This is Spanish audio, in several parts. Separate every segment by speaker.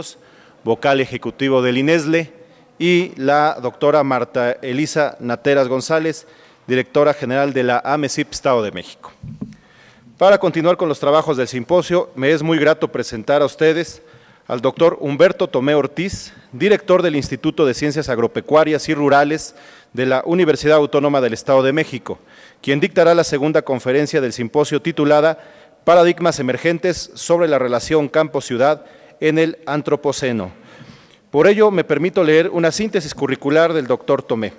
Speaker 1: Muñoz, vocal ejecutivo del INESLE, y la doctora Marta Elisa Nateras González, directora general de la AMECIP Estado de México. Para continuar con los trabajos del simposio, me es muy grato presentar a ustedes al doctor Humberto Tomé Ortiz, director del Instituto de Ciencias Agropecuarias y Rurales de la Universidad Autónoma del Estado de México, quien dictará la segunda conferencia del simposio titulada Paradigmas emergentes sobre la relación campo-ciudad en el Antropoceno. Por ello, me permito leer una síntesis curricular del doctor Tomé.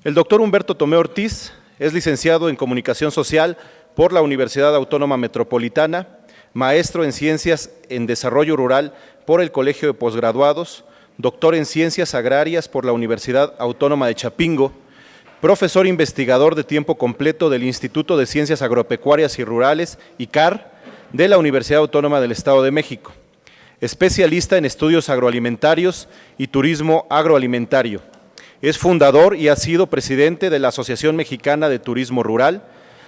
Speaker 1: El doctor Humberto Tomé Ortiz es licenciado en Comunicación Social por la Universidad Autónoma Metropolitana, maestro en Ciencias en Desarrollo Rural por el Colegio de Posgraduados, doctor en Ciencias Agrarias por la Universidad Autónoma de Chapingo, profesor investigador de tiempo completo del Instituto de Ciencias Agropecuarias y Rurales, ICAR, de la Universidad Autónoma del Estado de México, especialista en estudios agroalimentarios y turismo agroalimentario. Es fundador y ha sido presidente de la Asociación Mexicana de Turismo Rural.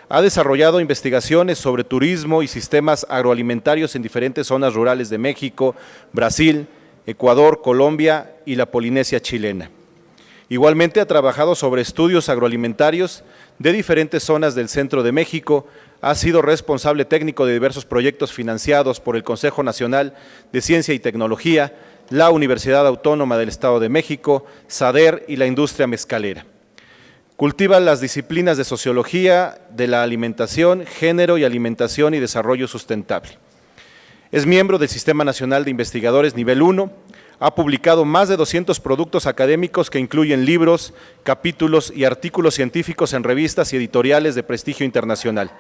Speaker 1: Ha desarrollado investigaciones sobre turismo y sistemas agroalimentarios en diferentes zonas rurales de México, Brasil, Ecuador, Colombia y la Polinesia chilena. Igualmente ha trabajado sobre estudios agroalimentarios de diferentes zonas del centro de México, ha sido responsable técnico de diversos proyectos financiados por el Consejo Nacional de Ciencia y Tecnología, la Universidad Autónoma del Estado de México, SADER y la industria mezcalera. Cultiva las disciplinas de Sociología de la Alimentación, Género y Alimentación y Desarrollo Sustentable. Es miembro del Sistema Nacional de Investigadores Nivel 1, ha publicado más de 200 productos académicos que incluyen libros, capítulos y artículos científicos en revistas y editoriales de prestigio internacional.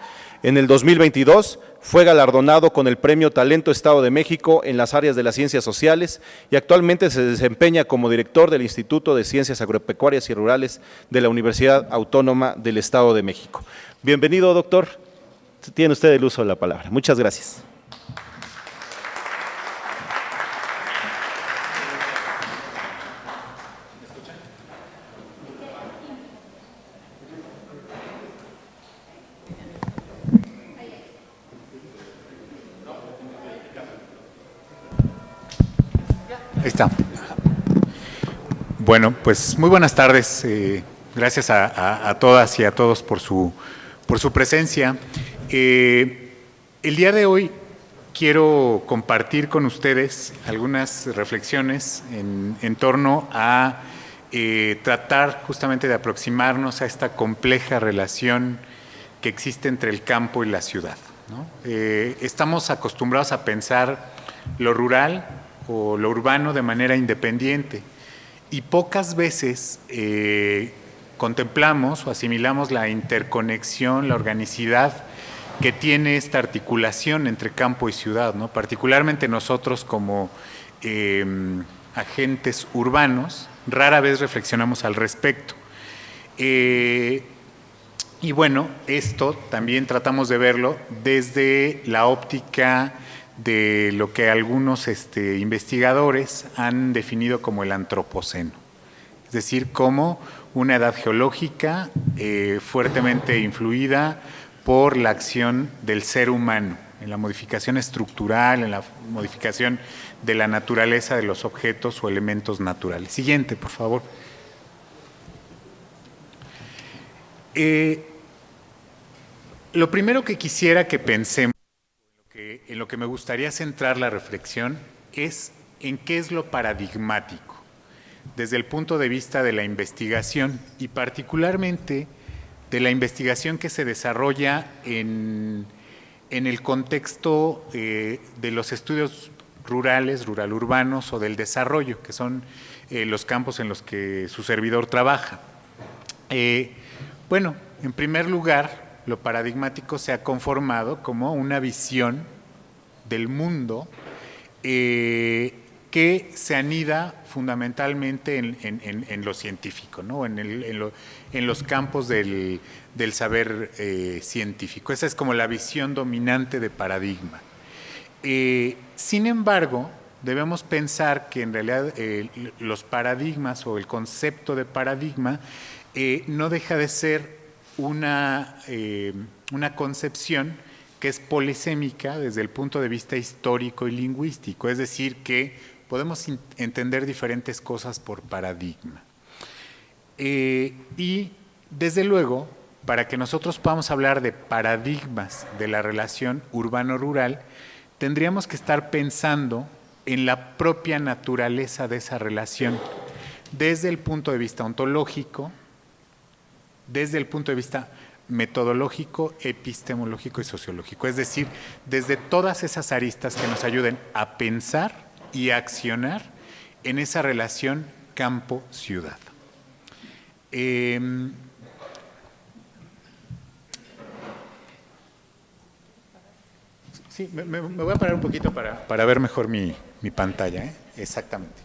Speaker 1: En el 2022 fue galardonado con el Premio Talento Estado de México en las áreas de las ciencias sociales y actualmente se desempeña como director del Instituto de Ciencias Agropecuarias y Rurales de la Universidad Autónoma del Estado de México. Bienvenido, doctor. Tiene usted el uso de la palabra. Muchas gracias.
Speaker 2: Ahí está. Bueno, pues muy buenas tardes. Gracias a todas y a todos por su presencia. El día de hoy quiero compartir con ustedes algunas reflexiones en torno a tratar justamente de aproximarnos a esta compleja relación que existe entre el campo y la ciudad, ¿no? Estamos acostumbrados a pensar lo rural o lo urbano de manera independiente y pocas veces contemplamos o asimilamos la interconexión, la organicidad que tiene esta articulación entre campo y ciudad, ¿no? Particularmente nosotros como agentes urbanos rara vez reflexionamos al respecto. Y bueno, esto también tratamos de verlo desde la óptica de lo que algunos investigadores han definido como el antropoceno, es decir, como una edad geológica fuertemente influida por la acción del ser humano, en la modificación estructural, en la modificación de la naturaleza de los objetos o elementos naturales. Siguiente, por favor. Lo primero que quisiera que pensemos, en lo que me gustaría centrar la reflexión, es en qué es lo paradigmático, desde el punto de vista de la investigación y particularmente de la investigación que se desarrolla en el contexto de los estudios rurales, rural-urbanos o del desarrollo, que son los campos en los que su servidor trabaja. Bueno, en primer lugar, lo paradigmático se ha conformado como una visión del mundo que se anida fundamentalmente en lo científico, ¿no? en los campos del saber científico. Esa es como la visión dominante de paradigma. Sin embargo, debemos pensar que en realidad los paradigmas o el concepto de paradigma no deja de ser una concepción que que es polisémica desde el punto de vista histórico y lingüístico, es decir, que podemos entender diferentes cosas por paradigma. Y desde luego, para que nosotros podamos hablar de paradigmas de la relación urbano-rural, tendríamos que estar pensando en la propia naturaleza de esa relación, desde el punto de vista ontológico, desde el punto de vista metodológico, epistemológico y sociológico, es decir, desde todas esas aristas que nos ayuden a pensar y a accionar en esa relación campo-ciudad. Sí, me voy a parar un poquito para ver mejor mi pantalla, ¿eh? Exactamente.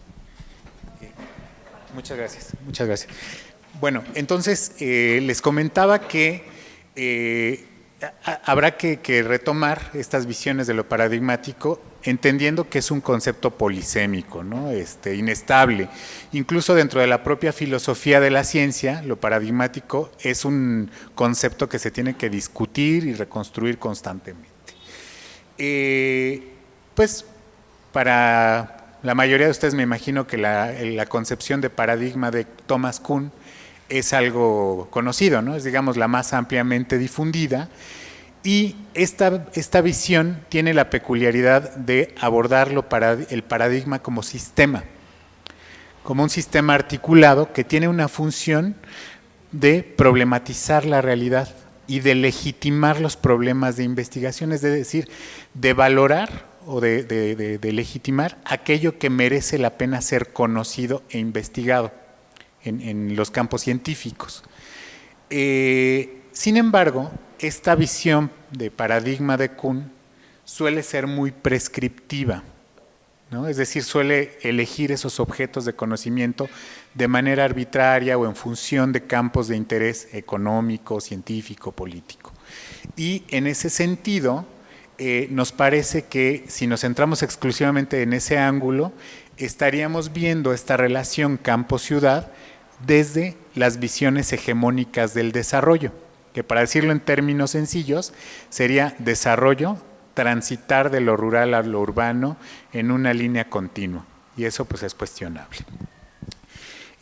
Speaker 2: Muchas gracias, muchas gracias. Bueno, entonces les comentaba que habrá que retomar estas visiones de lo paradigmático, entendiendo que es un concepto polisémico, ¿no? Inestable. Incluso dentro de la propia filosofía de la ciencia, lo paradigmático es un concepto que se tiene que discutir y reconstruir constantemente. Pues para la mayoría de ustedes me imagino que la concepción de paradigma de Thomas Kuhn es algo conocido, ¿no? Es, digamos, la más ampliamente difundida, y esta visión tiene la peculiaridad de abordar el paradigma como sistema, como un sistema articulado que tiene una función de problematizar la realidad y de legitimar los problemas de investigación, es decir, de valorar o de legitimar aquello que merece la pena ser conocido e investigado en los campos científicos. Sin embargo, esta visión de paradigma de Kuhn suele ser muy prescriptiva, ¿no? Es decir, suele elegir esos objetos de conocimiento de manera arbitraria o en función de campos de interés económico, científico, político. Y en ese sentido, nos parece que si nos centramos exclusivamente en ese ángulo, estaríamos viendo esta relación campo-ciudad desde las visiones hegemónicas del desarrollo, que para decirlo en términos sencillos, sería desarrollo, transitar de lo rural a lo urbano en una línea continua, y eso pues es cuestionable.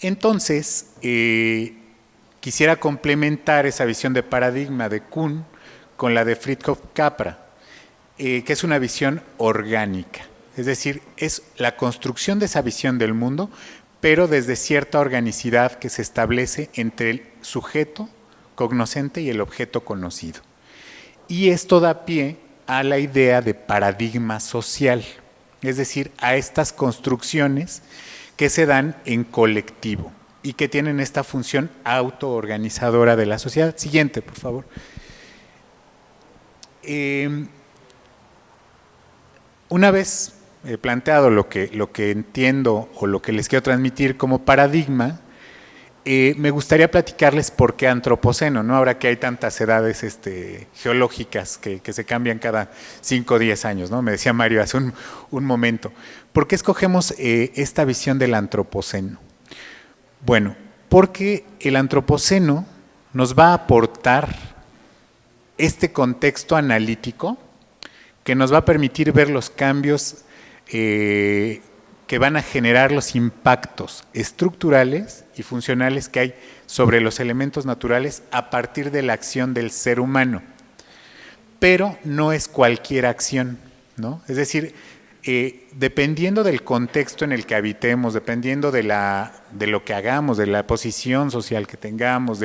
Speaker 2: Entonces, quisiera complementar esa visión de paradigma de Kuhn con la de Fritjof Capra, que es una visión orgánica, es decir, es la construcción de esa visión del mundo, pero desde cierta organicidad que se establece entre el sujeto cognoscente y el objeto conocido. Y esto da pie a la idea de paradigma social, es decir, a estas construcciones que se dan en colectivo y que tienen esta función autoorganizadora de la sociedad. Siguiente, por favor. Una vez planteado lo que entiendo o lo que les quiero transmitir como paradigma, me gustaría platicarles por qué antropoceno, ¿no? Ahora que hay tantas edades geológicas que se cambian cada 5 o 10 años, ¿no? Me decía Mario hace un momento. ¿Por qué escogemos esta visión del antropoceno? Bueno, porque el antropoceno nos va a aportar este contexto analítico que nos va a permitir ver los cambios que van a generar los impactos estructurales y funcionales que hay sobre los elementos naturales a partir de la acción del ser humano. Pero no es cualquier acción, ¿no? Es decir, dependiendo del contexto en el que habitemos, dependiendo de lo que hagamos, de la posición social que tengamos,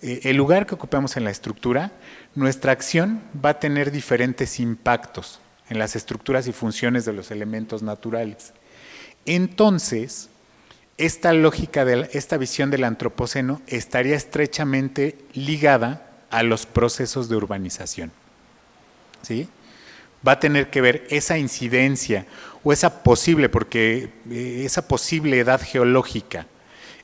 Speaker 2: el lugar que ocupemos en la estructura, nuestra acción va a tener diferentes impactos en las estructuras y funciones de los elementos naturales. Entonces, esta visión del antropoceno estaría estrechamente ligada a los procesos de urbanización, ¿sí? Va a tener que ver esa incidencia o esa posible edad geológica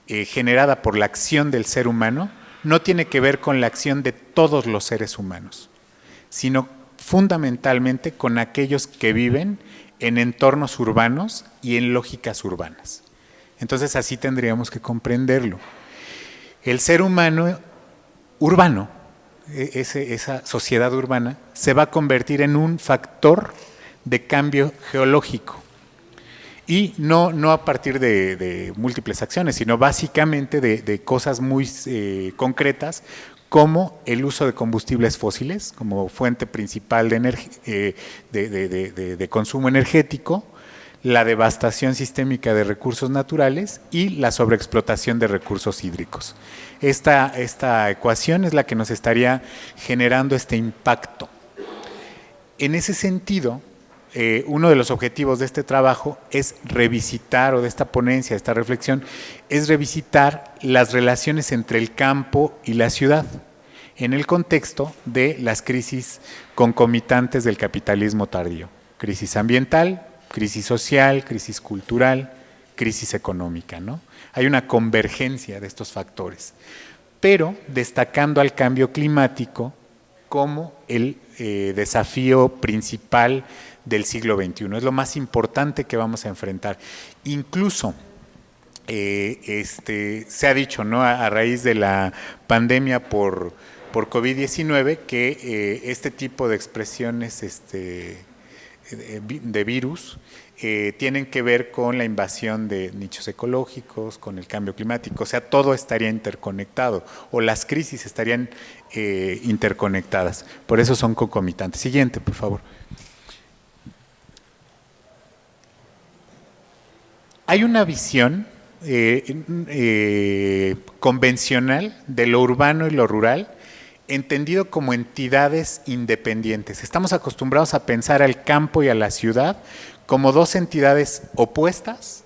Speaker 2: generada por la acción del ser humano, no tiene que ver con la acción de todos los seres humanos, sino fundamentalmente con aquellos que viven en entornos urbanos y en lógicas urbanas. Entonces así tendríamos que comprenderlo. El ser humano urbano esa sociedad urbana se va a convertir en un factor de cambio geológico. Y no a partir de múltiples acciones, sino básicamente de cosas muy concretas, como el uso de combustibles fósiles como fuente principal de consumo energético, la devastación sistémica de recursos naturales y la sobreexplotación de recursos hídricos. Esta ecuación es la que nos estaría generando este impacto. En ese sentido, uno de los objetivos de este trabajo es revisitar, o de esta ponencia, de esta reflexión, es revisitar las relaciones entre el campo y la ciudad en el contexto de las crisis concomitantes del capitalismo tardío. Crisis ambiental, crisis social, crisis cultural, crisis económica, ¿no? Hay una convergencia de estos factores, pero destacando al cambio climático como el desafío principal del siglo XXI. Es lo más importante que vamos a enfrentar. Incluso se ha dicho, ¿no?, a raíz de la pandemia por COVID-19 que este tipo de expresiones de virus tienen que ver con la invasión de nichos ecológicos, con el cambio climático. O sea, todo estaría interconectado, o las crisis estarían interconectadas. Por eso son concomitantes. Siguiente, por favor. Hay una visión convencional de lo urbano y lo rural, entendido como entidades independientes. Estamos acostumbrados a pensar al campo y a la ciudad como dos entidades opuestas,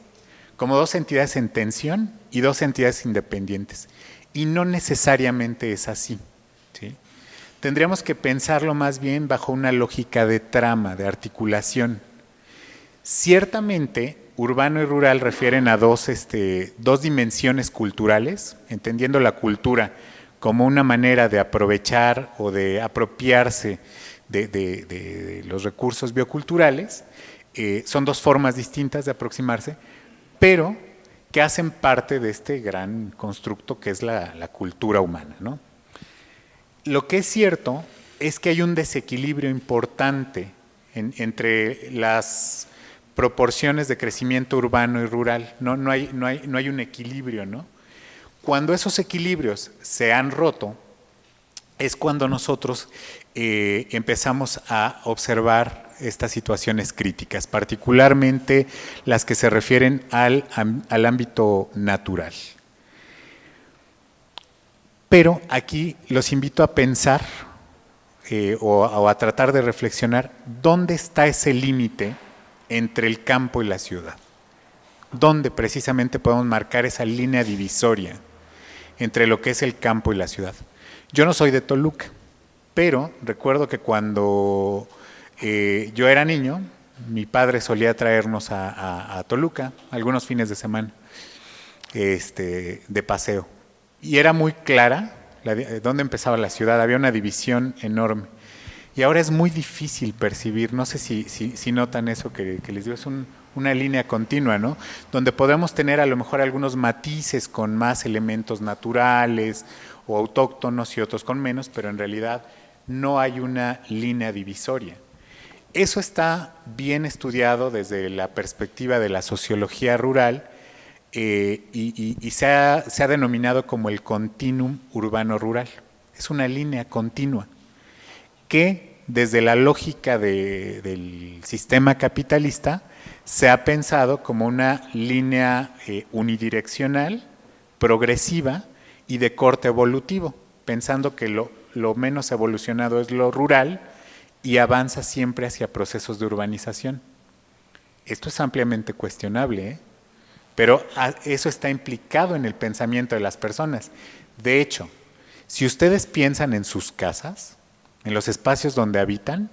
Speaker 2: como dos entidades en tensión y dos entidades independientes. Y no necesariamente es así, ¿sí? Tendríamos que pensarlo más bien bajo una lógica de trama, de articulación. Ciertamente, urbano y rural refieren a dos dimensiones culturales, entendiendo la cultura como una manera de aprovechar o de apropiarse de los recursos bioculturales. Son dos formas distintas de aproximarse, pero que hacen parte de este gran constructo que es la cultura humana, ¿no? Lo que es cierto es que hay un desequilibrio importante entre las proporciones de crecimiento urbano y rural. No hay un equilibrio, ¿no? Cuando esos equilibrios se han roto, es cuando nosotros empezamos a observar estas situaciones críticas, particularmente las que se refieren al ámbito natural. Pero aquí los invito a pensar o a tratar de reflexionar dónde está ese límite entre el campo y la ciudad. ¿Dónde precisamente podemos marcar esa línea divisoria entre lo que es el campo y la ciudad? Yo no soy de Toluca, pero recuerdo que cuando yo era niño, mi padre solía traernos a Toluca algunos fines de semana de paseo. Y era muy clara dónde empezaba la ciudad, había una división enorme. Y ahora es muy difícil percibir, no sé si notan eso que les digo, es una línea continua, ¿no? Donde podemos tener a lo mejor algunos matices con más elementos naturales o autóctonos y otros con menos, pero en realidad no hay una línea divisoria. Eso está bien estudiado desde la perspectiva de la sociología rural y se ha denominado como el continuum urbano-rural. Es una línea continua que desde la lógica del sistema capitalista se ha pensado como una línea unidireccional, progresiva y de corte evolutivo, pensando que lo menos evolucionado es lo rural y avanza siempre hacia procesos de urbanización. Esto es ampliamente cuestionable, pero eso está implicado en el pensamiento de las personas. De hecho, si ustedes piensan en sus casas, en los espacios donde habitan,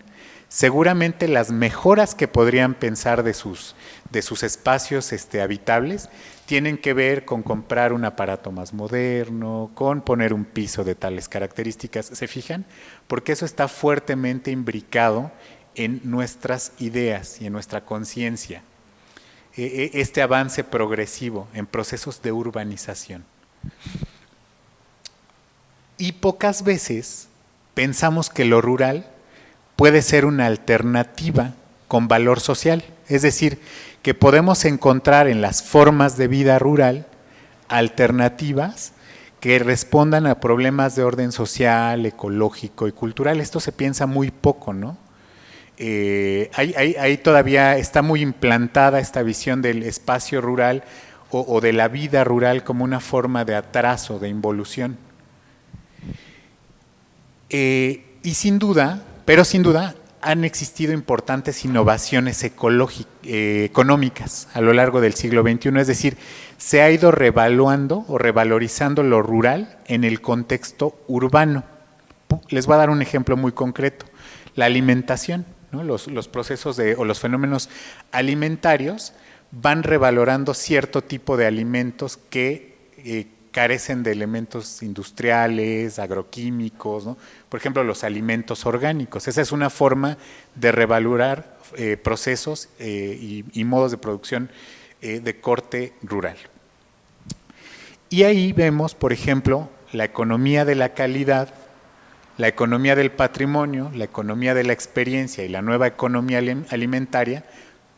Speaker 2: seguramente las mejoras que podrían pensar de sus espacios habitables tienen que ver con comprar un aparato más moderno, con poner un piso de tales características. ¿Se fijan? Porque eso está fuertemente imbricado en nuestras ideas y en nuestra conciencia. Este avance progresivo en procesos de urbanización. Y pocas veces pensamos que lo rural puede ser una alternativa con valor social. Es decir, que podemos encontrar en las formas de vida rural alternativas que respondan a problemas de orden social, ecológico y cultural. Esto se piensa muy poco, ¿no? Ahí todavía está muy implantada esta visión del espacio rural o de la vida rural como una forma de atraso, de involución. Y sin duda, han existido importantes innovaciones económicas a lo largo del siglo XXI, es decir, se ha ido revaluando o revalorizando lo rural en el contexto urbano. Les voy a dar un ejemplo muy concreto, la alimentación, ¿no? Los procesos o los fenómenos alimentarios van revalorando cierto tipo de alimentos que carecen de elementos industriales, agroquímicos, ¿no? Por ejemplo, los alimentos orgánicos. Esa es una forma de revalorar procesos y modos de producción de corte rural. Y ahí vemos, por ejemplo, la economía de la calidad, la economía del patrimonio, la economía de la experiencia y la nueva economía alimentaria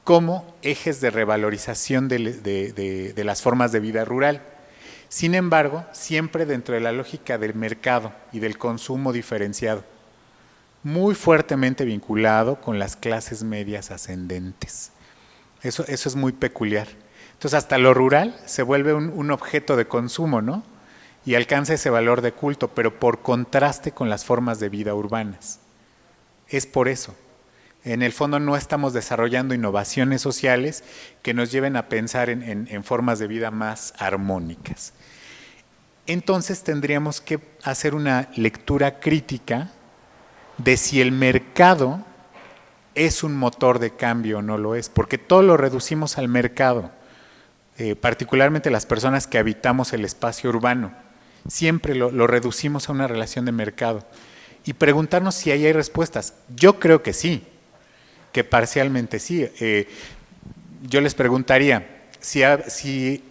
Speaker 2: como ejes de revalorización de las formas de vida rural. Sin embargo, siempre dentro de la lógica del mercado y del consumo diferenciado, muy fuertemente vinculado con las clases medias ascendentes. Eso es muy peculiar. Entonces, hasta lo rural se vuelve un objeto de consumo, ¿no? Y alcanza ese valor de culto, pero por contraste con las formas de vida urbanas. Es por eso. En el fondo no estamos desarrollando innovaciones sociales que nos lleven a pensar en formas de vida más armónicas. Entonces tendríamos que hacer una lectura crítica de si el mercado es un motor de cambio o no lo es, porque todo lo reducimos al mercado, particularmente las personas que habitamos el espacio urbano, siempre lo reducimos a una relación de mercado. Y preguntarnos si ahí hay respuestas. Yo creo que sí, que parcialmente sí. Yo les preguntaría, si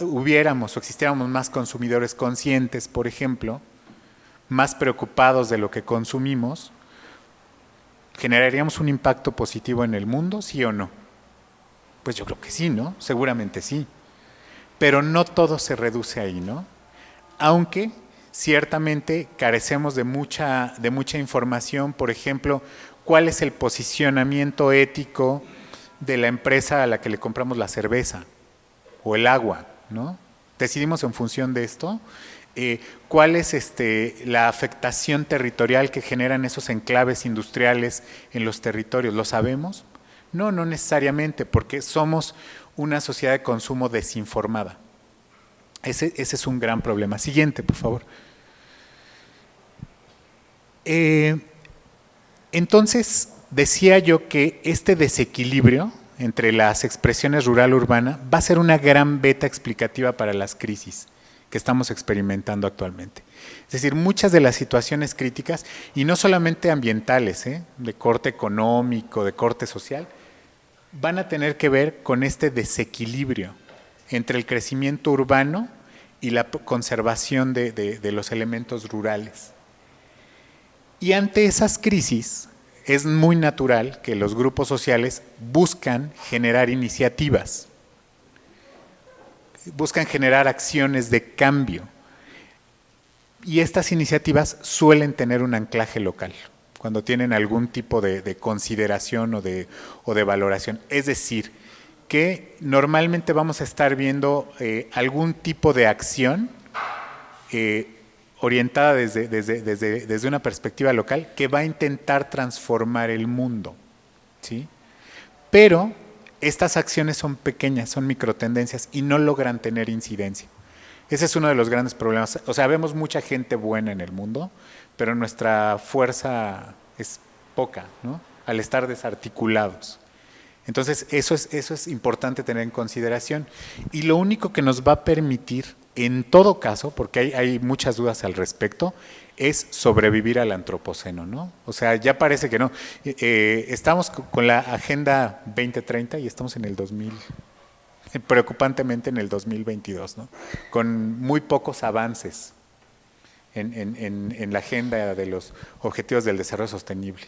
Speaker 2: hubiéramos o existiéramos más consumidores conscientes, por ejemplo, más preocupados de lo que consumimos, ¿generaríamos un impacto positivo en el mundo, sí o no? Pues yo creo que sí, ¿no? Seguramente sí. Pero no todo se reduce ahí, ¿no? Aunque ciertamente carecemos de mucha información, por ejemplo, ¿cuál es el posicionamiento ético de la empresa a la que le compramos la cerveza o el agua, ¿no? Decidimos en función de esto. ¿Cuál es la afectación territorial que generan esos enclaves industriales en los territorios? ¿Lo sabemos? No, no necesariamente, porque somos una sociedad de consumo desinformada. Ese es un gran problema. Siguiente, por favor. Entonces, decía yo que este desequilibrio entre las expresiones rural-urbana va a ser una gran beta explicativa para las crisis que estamos experimentando actualmente. Es decir, muchas de las situaciones críticas, y no solamente ambientales, de corte económico, de corte social, van a tener que ver con este desequilibrio entre el crecimiento urbano y la conservación de los elementos rurales. Y ante esas crisis es muy natural que los grupos sociales buscan generar iniciativas, buscan generar acciones de cambio. Y estas iniciativas suelen tener un anclaje local, cuando tienen algún tipo de consideración o de valoración. Es decir, que normalmente vamos a estar viendo algún tipo de acción orientada desde una perspectiva local que va a intentar transformar el mundo, ¿sí? Pero estas acciones son pequeñas, son microtendencias y no logran tener incidencia. Ese es uno de los grandes problemas. O sea, vemos mucha gente buena en el mundo, pero nuestra fuerza es poca, ¿no? Al estar desarticulados. Entonces, eso es importante tener en consideración. Y lo único que nos va a permitir, en todo caso, porque hay muchas dudas al respecto, es sobrevivir al antropoceno, ¿no? O sea, ya parece que no. Estamos con la Agenda 2030 y estamos en el 2000, preocupantemente en el 2022, ¿no? Con muy pocos avances en la agenda de los Objetivos del Desarrollo Sostenible.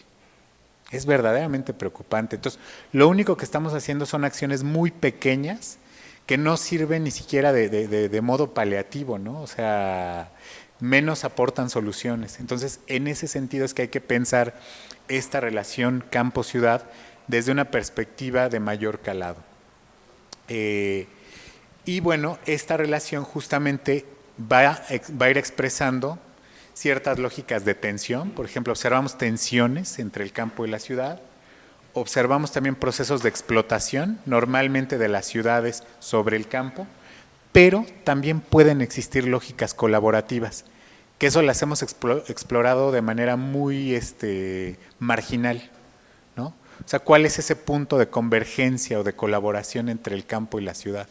Speaker 2: Es verdaderamente preocupante. Entonces, lo único que estamos haciendo son acciones muy pequeñas que no sirven ni siquiera de modo paliativo, ¿no? O sea, menos aportan soluciones. Entonces, en ese sentido es que hay que pensar esta relación campo-ciudad desde una perspectiva de mayor calado. Y bueno, esta relación justamente va a ir expresando ciertas lógicas de tensión. Por ejemplo, observamos tensiones entre el campo y la ciudad. Observamos también procesos de explotación, normalmente de las ciudades sobre el campo, pero también pueden existir lógicas colaborativas, que eso las hemos explorado de manera muy marginal, ¿no? O sea, ¿cuál es ese punto de convergencia o de colaboración entre el campo y la ciudad?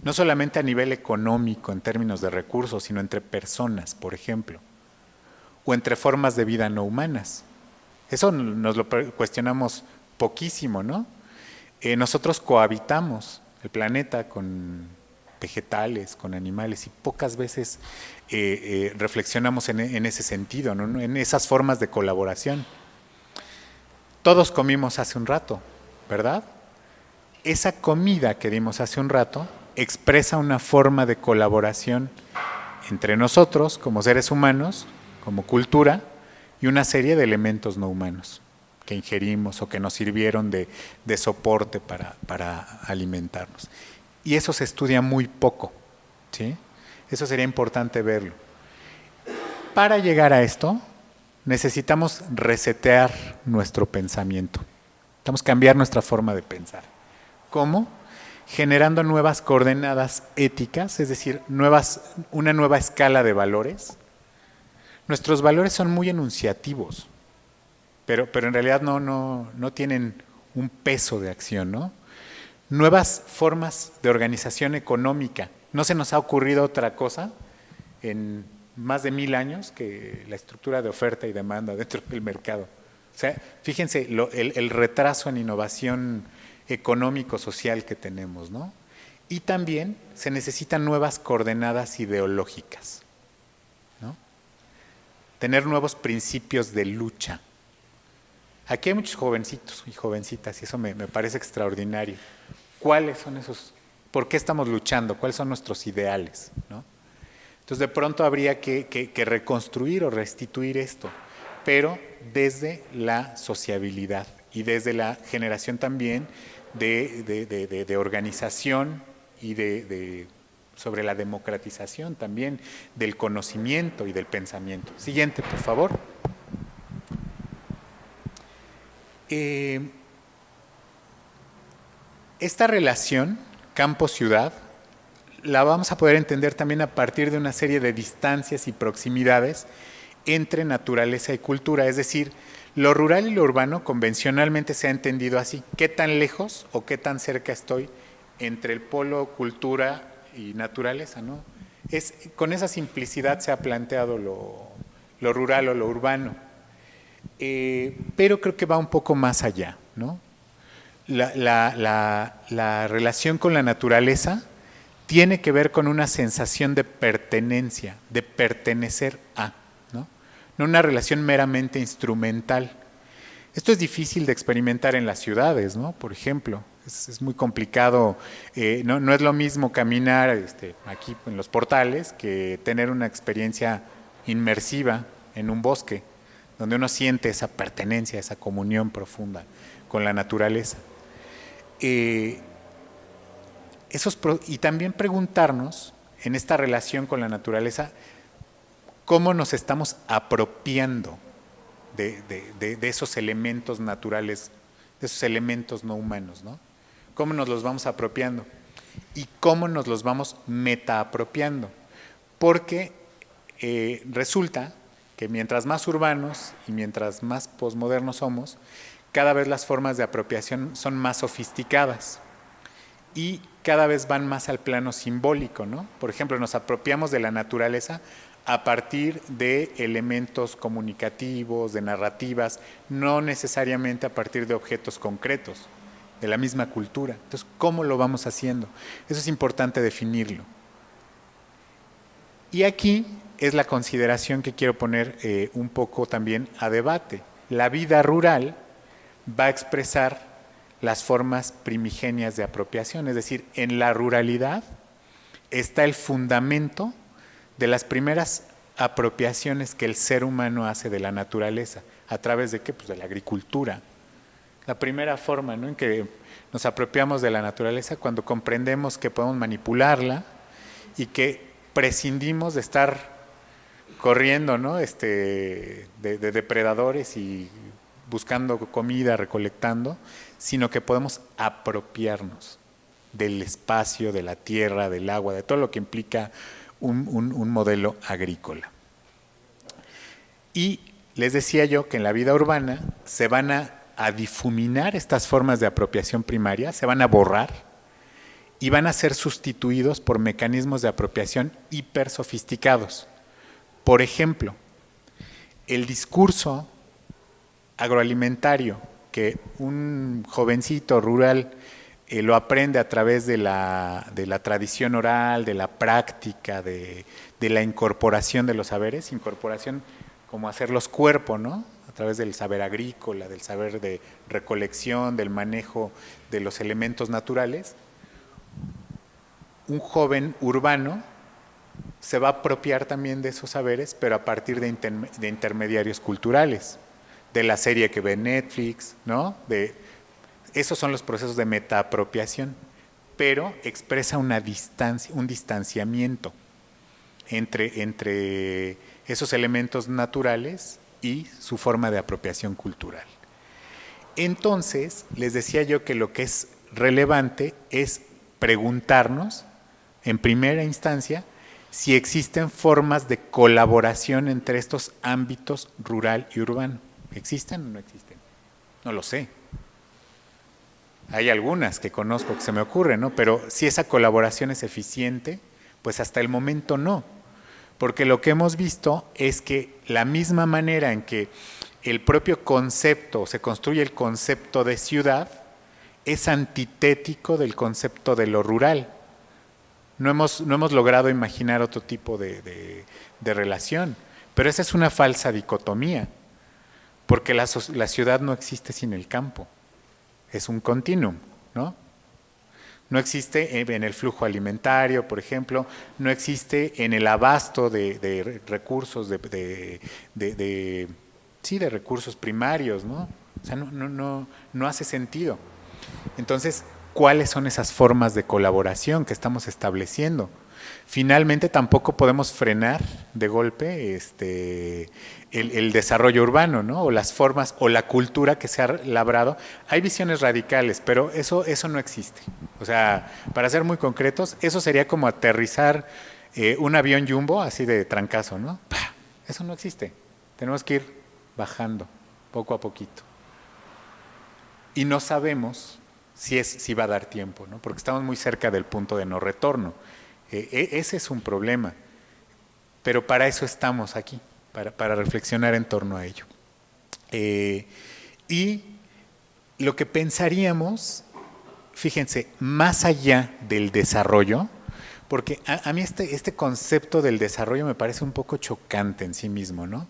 Speaker 2: No solamente a nivel económico en términos de recursos, sino entre personas, por ejemplo, o entre formas de vida no humanas. Eso nos lo cuestionamos poquísimo, ¿no? Nosotros cohabitamos el planeta con vegetales, con animales, y pocas veces reflexionamos en ese sentido, ¿no? En esas formas de colaboración. Todos comimos hace un rato, ¿verdad? Esa comida que dimos hace un rato expresa una forma de colaboración entre nosotros como seres humanos, como cultura, y una serie de elementos no humanos que ingerimos o que nos sirvieron de soporte para alimentarnos. Y eso se estudia muy poco, ¿sí? Eso sería importante verlo. Para llegar a esto, necesitamos resetear nuestro pensamiento. Necesitamos cambiar nuestra forma de pensar. ¿Cómo? Generando nuevas coordenadas éticas, es decir, una nueva escala de valores. Nuestros valores son muy enunciativos, pero en realidad no tienen un peso de acción, ¿no? Nuevas formas de organización económica. No se nos ha ocurrido otra cosa en más de 1000 años que la estructura de oferta y demanda dentro del mercado. O sea, fíjense el retraso en innovación económico-social que tenemos, ¿no? Y también se necesitan nuevas coordenadas ideológicas, ¿no? Tener nuevos principios de lucha. Aquí hay muchos jovencitos y jovencitas y eso me parece extraordinario. ¿Cuáles son esos? ¿Por qué estamos luchando? ¿Cuáles son nuestros ideales? ¿No? Entonces de pronto habría que reconstruir o restituir esto, pero desde la sociabilidad y desde la generación también de organización y sobre la democratización también del conocimiento y del pensamiento. Siguiente, por favor. Esta relación campo-ciudad la vamos a poder entender también a partir de una serie de distancias y proximidades entre naturaleza y cultura, es decir, lo rural y lo urbano convencionalmente se ha entendido así, qué tan lejos o qué tan cerca estoy entre el polo cultura y naturaleza, ¿no? Con esa simplicidad se ha planteado lo rural o lo urbano, pero creo que va un poco más allá, ¿no? La relación con la naturaleza tiene que ver con una sensación de pertenencia, de pertenecer a, ¿no? No una relación meramente instrumental. Esto es difícil de experimentar en las ciudades, ¿no? Por ejemplo, es muy complicado, no es lo mismo caminar aquí en los Portales que tener una experiencia inmersiva en un bosque, donde uno siente esa pertenencia, esa comunión profunda con la naturaleza. Y también preguntarnos, en esta relación con la naturaleza, cómo nos estamos apropiando de esos elementos naturales, de esos elementos no humanos, ¿no? ¿Cómo nos los vamos apropiando? Y cómo nos los vamos metaapropiando. Porque resulta que mientras más urbanos y mientras más posmodernos somos, cada vez las formas de apropiación son más sofisticadas y cada vez van más al plano simbólico, ¿no? Por ejemplo, nos apropiamos de la naturaleza a partir de elementos comunicativos, de narrativas, no necesariamente a partir de objetos concretos, de la misma cultura. Entonces, ¿cómo lo vamos haciendo? Eso es importante definirlo. Y aquí es la consideración que quiero poner un poco también a debate. La vida rural va a expresar las formas primigenias de apropiación, es decir, en la ruralidad está el fundamento de las primeras apropiaciones que el ser humano hace de la naturaleza. ¿A través de qué? Pues de la agricultura. La primera forma, ¿no?, en que nos apropiamos de la naturaleza, cuando comprendemos que podemos manipularla y que prescindimos de estar corriendo, ¿no?, de depredadores y buscando comida, recolectando, sino que podemos apropiarnos del espacio, de la tierra, del agua, de todo lo que implica un modelo agrícola. Y les decía yo que en la vida urbana se van a difuminar estas formas de apropiación primaria, se van a borrar y van a ser sustituidos por mecanismos de apropiación hiper sofisticados. Por ejemplo, el discurso agroalimentario que un jovencito rural lo aprende a través de la tradición oral, de la práctica, de la incorporación de los saberes, incorporación como hacerlos cuerpo, ¿no?, a través del saber agrícola, del saber de recolección, del manejo de los elementos naturales. Un joven urbano se va a apropiar también de esos saberes, pero a partir de intermediarios culturales, de la serie que ve Netflix, ¿no? Esos son los procesos de metaapropiación, pero expresa una distancia, un distanciamiento entre esos elementos naturales y su forma de apropiación cultural. Entonces, les decía yo que lo que es relevante es preguntarnos, en primera instancia, si existen formas de colaboración entre estos ámbitos rural y urbano. ¿Existen o no existen? No lo sé. Hay algunas que conozco que se me ocurren, ¿no? Pero si esa colaboración es eficiente, pues hasta el momento no. Porque lo que hemos visto es que la misma manera en que el propio concepto, se construye el concepto de ciudad, es antitético del concepto de lo rural. No hemos logrado imaginar otro tipo de relación, pero esa es una falsa dicotomía, porque la ciudad no existe sin el campo, es un continuum, ¿no? No existe en el flujo alimentario, por ejemplo, no existe en el abasto de recursos, de recursos primarios, ¿no? O sea, no hace sentido. Entonces, ¿cuáles son esas formas de colaboración que estamos estableciendo? Finalmente, tampoco podemos frenar de golpe el desarrollo urbano, ¿no? O las formas o la cultura que se ha labrado. Hay visiones radicales, pero eso no existe. O sea, para ser muy concretos, eso sería como aterrizar un avión jumbo así de trancazo, ¿no? Eso no existe. Tenemos que ir bajando poco a poquito. Y no sabemos si va a dar tiempo, ¿no? Porque estamos muy cerca del punto de no retorno. Ese es un problema, pero para eso estamos aquí, para reflexionar en torno a ello. Y lo que pensaríamos, fíjense, más allá del desarrollo, porque a mí este concepto del desarrollo me parece un poco chocante en sí mismo, ¿no?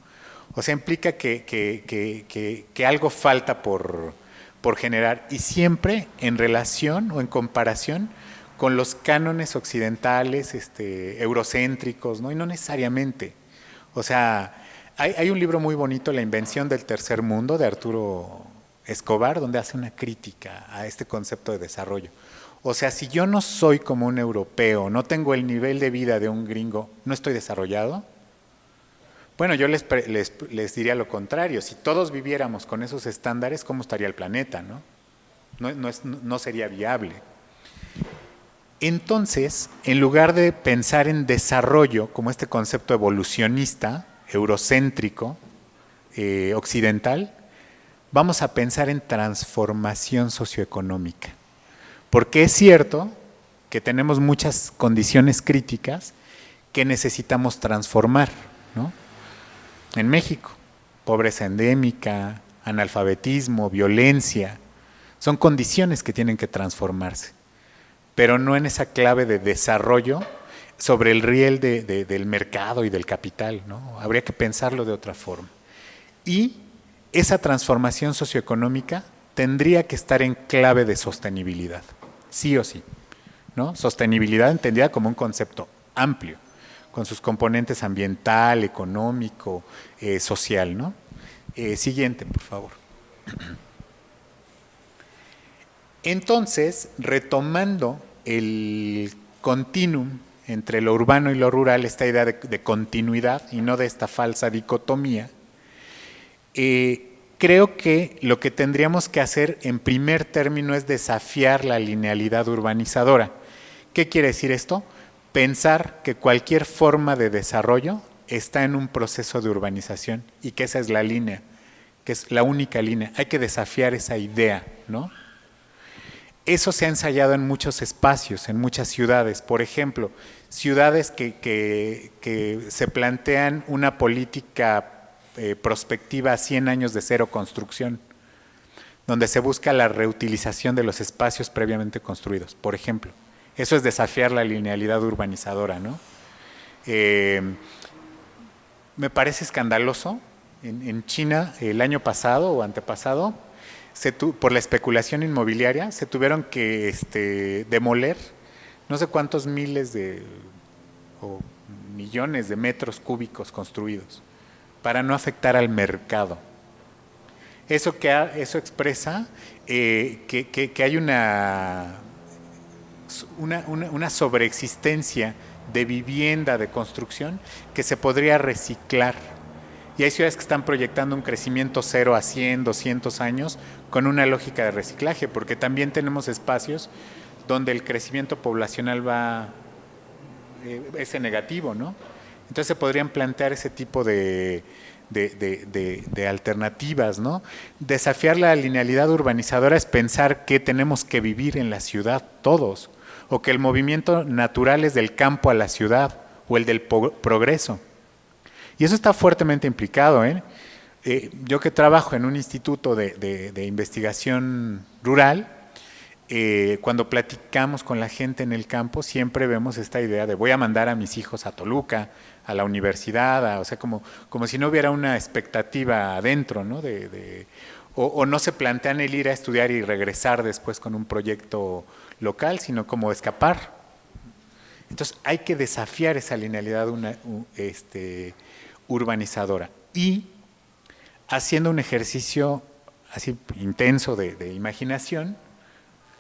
Speaker 2: O sea, implica que algo falta por generar, y siempre en relación o en comparación con los cánones occidentales, eurocéntricos, ¿no? Y no necesariamente. O sea, hay un libro muy bonito, La invención del tercer mundo, de Arturo Escobar, donde hace una crítica a este concepto de desarrollo. O sea, si yo no soy como un europeo, no tengo el nivel de vida de un gringo, ¿no estoy desarrollado? Bueno, yo les diría lo contrario. Si todos viviéramos con esos estándares, ¿cómo estaría el planeta, no? No sería viable. Entonces, en lugar de pensar en desarrollo como este concepto evolucionista, eurocéntrico, occidental, vamos a pensar en transformación socioeconómica. Porque es cierto que tenemos muchas condiciones críticas que necesitamos transformar, ¿no? En México, pobreza endémica, analfabetismo, violencia, son condiciones que tienen que transformarse, pero no en esa clave de desarrollo sobre el riel del mercado y del capital, ¿no? Habría que pensarlo de otra forma. Y esa transformación socioeconómica tendría que estar en clave de sostenibilidad, sí o sí, ¿no? Sostenibilidad entendida como un concepto amplio, con sus componentes ambiental, económico, social, ¿no? Siguiente, por favor. Entonces, retomando el continuum entre lo urbano y lo rural, esta idea de continuidad y no de esta falsa dicotomía, creo que lo que tendríamos que hacer en primer término es desafiar la linealidad urbanizadora. ¿Qué quiere decir esto? Pensar que cualquier forma de desarrollo está en un proceso de urbanización y que esa es la línea, que es la única línea. Hay que desafiar esa idea, ¿no? Eso se ha ensayado en muchos espacios, en muchas ciudades. Por ejemplo, ciudades que se plantean una política prospectiva a 100 años de cero construcción, donde se busca la reutilización de los espacios previamente construidos, por ejemplo. Eso es desafiar la linealidad urbanizadora, ¿no? Me parece escandaloso. En China, el año pasado o antepasado, por la especulación inmobiliaria, se tuvieron que demoler no sé cuántos miles o millones de metros cúbicos construidos para no afectar al mercado. Eso expresa que hay una sobreexistencia de vivienda, de construcción, que se podría reciclar. Y hay ciudades que están proyectando un crecimiento 0 a 100, 200 años con una lógica de reciclaje, porque también tenemos espacios donde el crecimiento poblacional es negativo, ¿no? Entonces se podrían plantear ese tipo de alternativas, ¿no? Desafiar la linealidad urbanizadora es pensar que tenemos que vivir en la ciudad todos, o que el movimiento natural es del campo a la ciudad, o el del progreso. Y eso está fuertemente implicado, ¿eh? Yo que trabajo en un instituto de investigación rural, cuando platicamos con la gente en el campo, siempre vemos esta idea de voy a mandar a mis hijos a Toluca, a la universidad, o sea, como si no hubiera una expectativa adentro, ¿no? O no se plantean el ir a estudiar y regresar después con un proyecto local, sino como escapar. Entonces hay que desafiar esa linealidad urbanizadora y haciendo un ejercicio así intenso de imaginación,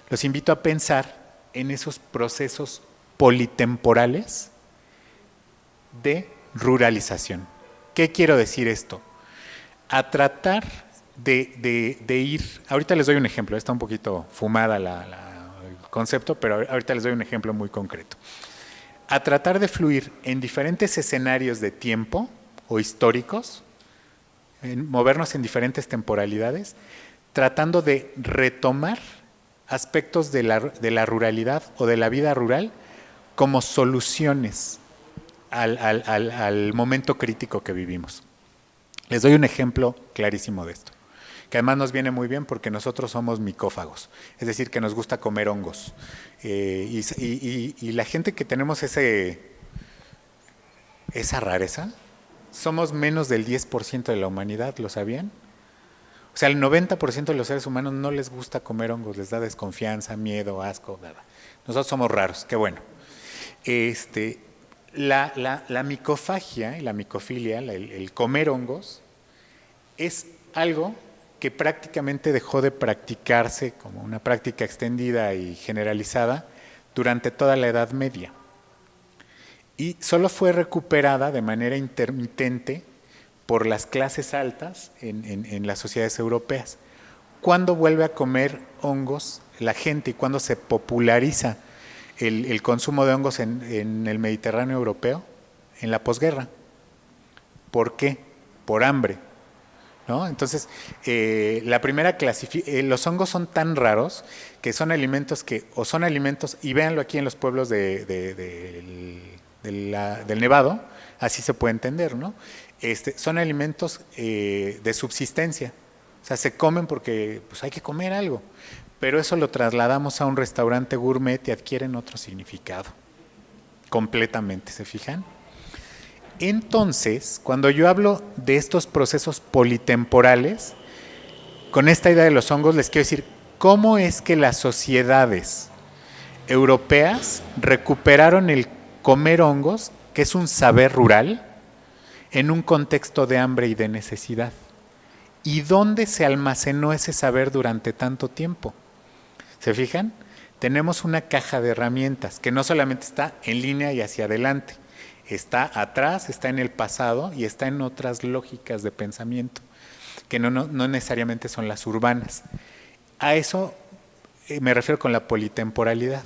Speaker 2: los invito a pensar en esos procesos politemporales de ruralización. ¿Qué quiero decir esto? A tratar de ir, ahorita les doy un ejemplo, está un poquito fumada el concepto, pero ahorita les doy un ejemplo muy concreto. A tratar de fluir en diferentes escenarios de tiempo o históricos, movernos en diferentes temporalidades, tratando de retomar aspectos de la ruralidad o de la vida rural como soluciones al momento crítico que vivimos. Les doy un ejemplo clarísimo de esto, que además nos viene muy bien porque nosotros somos micófagos, es decir, que nos gusta comer hongos. Y la gente que tenemos esa rareza, somos menos del 10% de la humanidad, ¿lo sabían? O sea, el 90% de los seres humanos no les gusta comer hongos, les da desconfianza, miedo, asco, nada. Nosotros somos raros, qué bueno. La micofagia y la micofilia, el comer hongos, es algo que prácticamente dejó de practicarse como una práctica extendida y generalizada durante toda la Edad Media. Y solo fue recuperada de manera intermitente por las clases altas en las sociedades europeas. ¿Cuándo vuelve a comer hongos la gente y cuándo se populariza el consumo de hongos en el Mediterráneo europeo? En la posguerra. ¿Por qué? Por hambre, ¿no? Entonces, los hongos son tan raros que son alimentos y véanlo aquí en los pueblos del Nevado, así se puede entender, ¿no? Son alimentos de subsistencia, o sea, se comen porque pues, hay que comer algo, pero eso lo trasladamos a un restaurante gourmet y adquieren otro significado. completamente, ¿se fijan? Entonces, cuando yo hablo de estos procesos politemporales, con esta idea de los hongos les quiero decir cómo es que las sociedades europeas recuperaron el comer hongos, que es un saber rural, en un contexto de hambre y de necesidad. ¿Y dónde se almacenó ese saber durante tanto tiempo? ¿Se fijan? Tenemos una caja de herramientas que no solamente está en línea y hacia adelante, está atrás, está en el pasado y está en otras lógicas de pensamiento, que no necesariamente son las urbanas. A eso me refiero con la politemporalidad.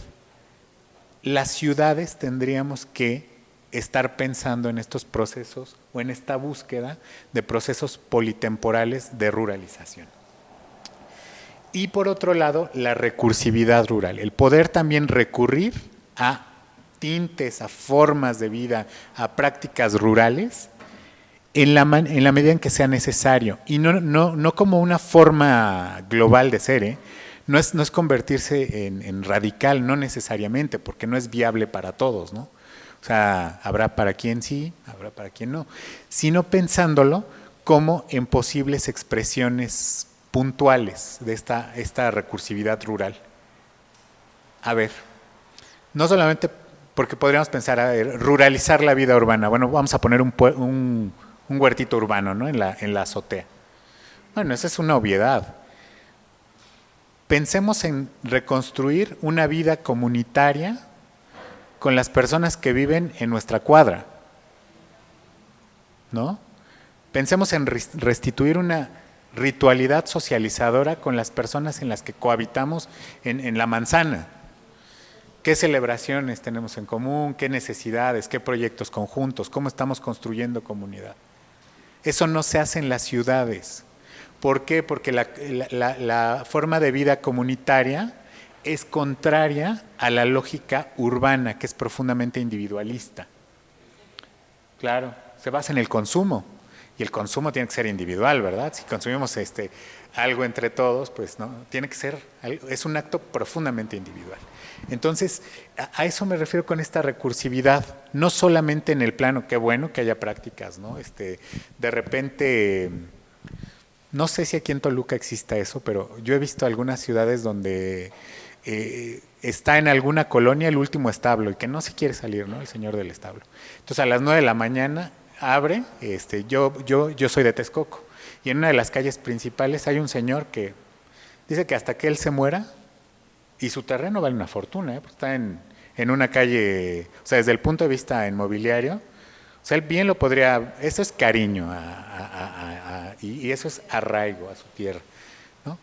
Speaker 2: Las ciudades tendríamos que estar pensando en estos procesos o en esta búsqueda de procesos politemporales de ruralización. Y por otro lado, la recursividad rural, el poder también recurrir a tintes, a formas de vida, a prácticas rurales, en la medida en que sea necesario, y no como una forma global de ser, no es convertirse en radical, no necesariamente, porque no es viable para todos, ¿no? O sea, habrá para quien sí, habrá para quien no, sino pensándolo como en posibles expresiones puntuales de esta recursividad rural. A ver, no solamente porque podríamos pensar, a ver, ruralizar la vida urbana, bueno, vamos a poner un huertito urbano, ¿no? en la azotea. Bueno, esa es una obviedad. Pensemos en reconstruir una vida comunitaria con las personas que viven en nuestra cuadra, ¿no? Pensemos en restituir una ritualidad socializadora con las personas en las que cohabitamos en la manzana. ¿Qué celebraciones tenemos en común? ¿Qué necesidades? ¿Qué proyectos conjuntos? ¿Cómo estamos construyendo comunidad? Eso no se hace en las ciudades. ¿Por qué? Porque la forma de vida comunitaria es contraria a la lógica urbana, que es profundamente individualista. Claro, se basa en el consumo, y el consumo tiene que ser individual, ¿verdad? Si consumimos algo entre todos, pues no, tiene que ser, es un acto profundamente individual. Entonces, a eso me refiero con esta recursividad, no solamente en el plano, qué bueno que haya prácticas, ¿no? De repente, no sé si aquí en Toluca exista eso, pero yo he visto algunas ciudades donde está en alguna colonia el último establo y que no se quiere salir, ¿no? El señor del establo. Entonces a las 9 de la mañana abre, yo soy de Texcoco, y en una de las calles principales hay un señor que dice que hasta que él se muera, y su terreno vale una fortuna, pues está en una calle, o sea, desde el punto de vista inmobiliario, o sea, él bien lo podría, eso es cariño y eso es arraigo a su tierra, ¿no?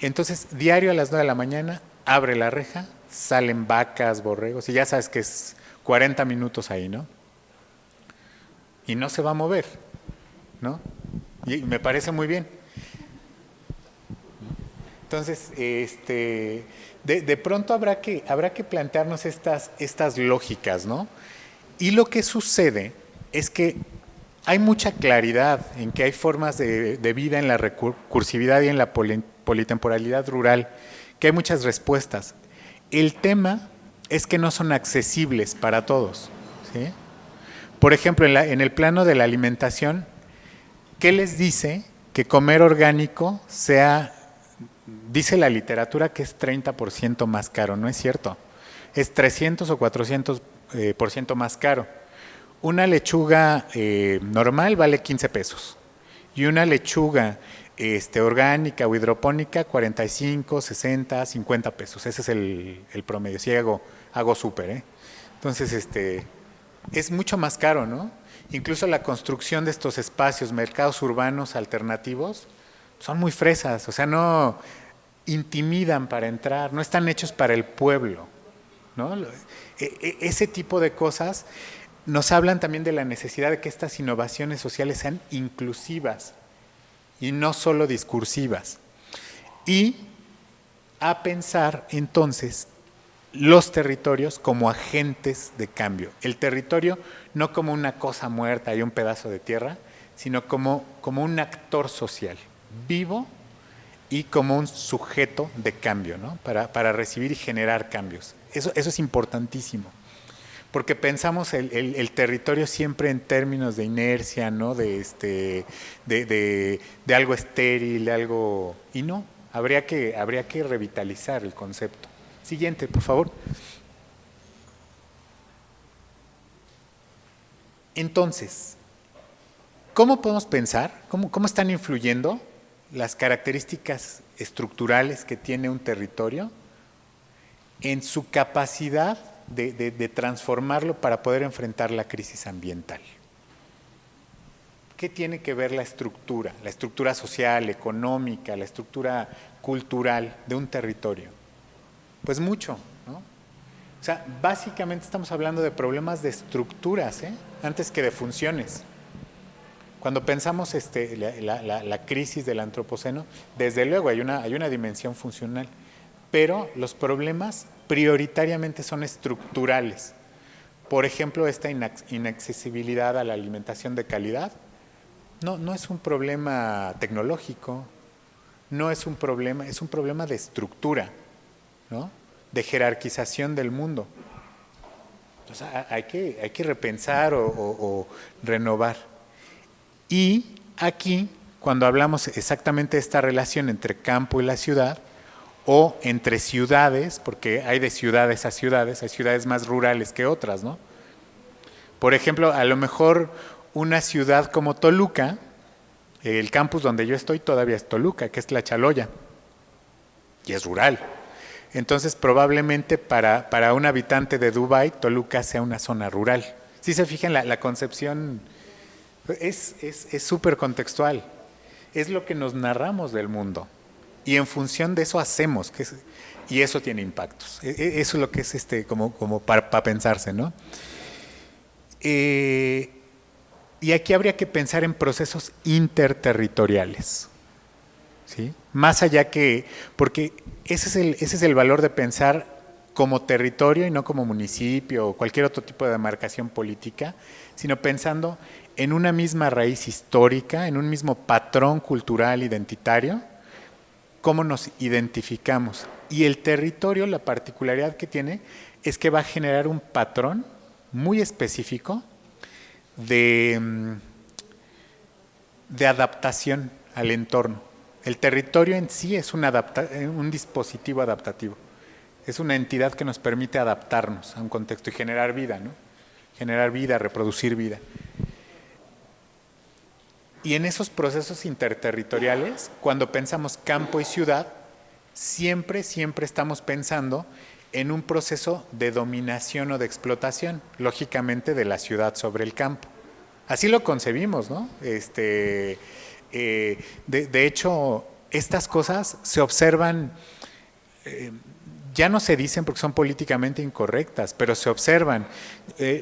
Speaker 2: Entonces, diario a las 9 de la mañana, abre la reja, salen vacas, borregos, y ya sabes que es 40 minutos ahí, ¿no? Y no se va a mover, ¿no? Y me parece muy bien. Entonces, de pronto habrá que plantearnos estas lógicas, ¿no? Y lo que sucede es que hay mucha claridad en que hay formas de vida en la recursividad y en la politemporalidad rural, que hay muchas respuestas. El tema es que no son accesibles para todos, ¿sí? Por ejemplo, en el plano de la alimentación, ¿qué les dice que comer orgánico sea, dice la literatura que es 30% más caro? No es cierto, es 300 o 400% más caro. Una lechuga normal vale 15 pesos y una lechuga orgánica o hidropónica 45, 60, 50 pesos. Ese es el promedio, si hago súper, Entonces, es mucho más caro, ¿no? Incluso la construcción de estos espacios, mercados urbanos alternativos, son muy fresas, o sea, no intimidan para entrar, no están hechos para el pueblo, ¿no? Ese tipo de cosas nos hablan también de la necesidad de que estas innovaciones sociales sean inclusivas y no solo discursivas. Y a pensar entonces los territorios como agentes de cambio. El territorio no como una cosa muerta y un pedazo de tierra, sino como un actor social, vivo y como un sujeto de cambio, ¿no? Para recibir y generar cambios. Eso es importantísimo. porque pensamos el territorio siempre en términos de inercia, ¿no? De algo estéril, algo... Y no, habría que revitalizar el concepto. Siguiente, por favor. Entonces, ¿cómo podemos pensar? ¿Cómo están influyendo las características estructurales que tiene un territorio en su capacidad de transformarlo para poder enfrentar la crisis ambiental? ¿Qué tiene que ver la estructura social, económica, la estructura cultural de un territorio? Pues mucho, ¿no? O sea, básicamente estamos hablando de problemas de estructuras, antes que de funciones. Cuando pensamos la crisis del antropoceno, desde luego hay una dimensión funcional, pero los problemas prioritariamente son estructurales. Por ejemplo, esta inaccesibilidad a la alimentación de calidad no es un problema tecnológico, no es un problema, es un problema de estructura, ¿no? De jerarquización del mundo. Entonces hay que repensar o renovar. Y aquí, cuando hablamos exactamente de esta relación entre campo y la ciudad, o entre ciudades, porque hay de ciudades a ciudades, hay ciudades más rurales que otras, ¿no? Por ejemplo, a lo mejor una ciudad como Toluca, el campus donde yo estoy todavía es Toluca, que es Tlachaloya, y es rural. Entonces, probablemente para un habitante de Dubái, Toluca sea una zona rural. Si se fijan, la concepción es súper contextual. Es lo que nos narramos del mundo. Y en función de eso hacemos. Y eso tiene impactos. Eso es lo que es como para pensarse, ¿no? Y aquí habría que pensar en procesos interterritoriales, ¿sí? Más allá porque ese es el valor de pensar como territorio y no como municipio o cualquier otro tipo de demarcación política, sino pensando en una misma raíz histórica, en un mismo patrón cultural identitario, cómo nos identificamos. Y el territorio, la particularidad que tiene, es que va a generar un patrón muy específico de adaptación al entorno. El territorio en sí es un dispositivo adaptativo. Es una entidad que nos permite adaptarnos a un contexto y generar vida, ¿no? Generar vida, reproducir vida. Y en esos procesos interterritoriales, cuando pensamos campo y ciudad, siempre estamos pensando en un proceso de dominación o de explotación, lógicamente de la ciudad sobre el campo. Así lo concebimos, ¿no? De hecho, estas cosas se observan, ya no se dicen porque son políticamente incorrectas, pero se observan.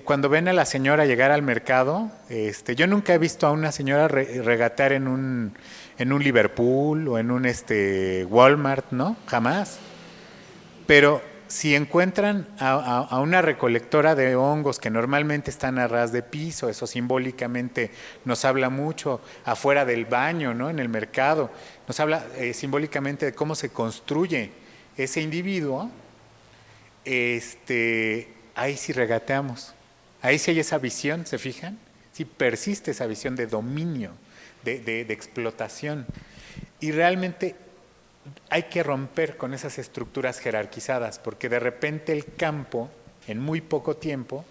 Speaker 2: Cuando ven a la señora llegar al mercado, yo nunca he visto a una señora regatear en un Liverpool o en un Walmart, ¿no? Jamás. Pero si encuentran a una recolectora de hongos que normalmente están a ras de piso, eso simbólicamente nos habla mucho, afuera del baño, ¿no? En el mercado, nos habla simbólicamente de cómo se construye ese individuo, ahí sí regateamos, ahí sí hay esa visión, ¿se fijan? Sí persiste esa visión de dominio, de explotación, y realmente hay que romper con esas estructuras jerarquizadas, porque de repente el campo, en muy poco tiempo,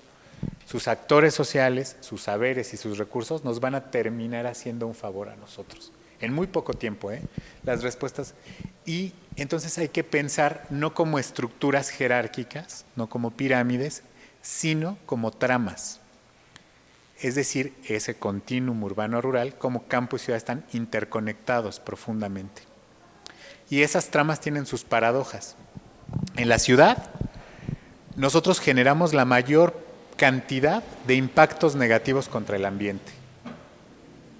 Speaker 2: sus actores sociales, sus saberes y sus recursos nos van a terminar haciendo un favor a nosotros. En muy poco tiempo, las respuestas. Y entonces hay que pensar no como estructuras jerárquicas, no como pirámides, sino como tramas. Es decir, ese continuum urbano-rural, como campo y ciudad están interconectados profundamente. Y esas tramas tienen sus paradojas. En la ciudad, nosotros generamos la mayor cantidad de impactos negativos contra el ambiente.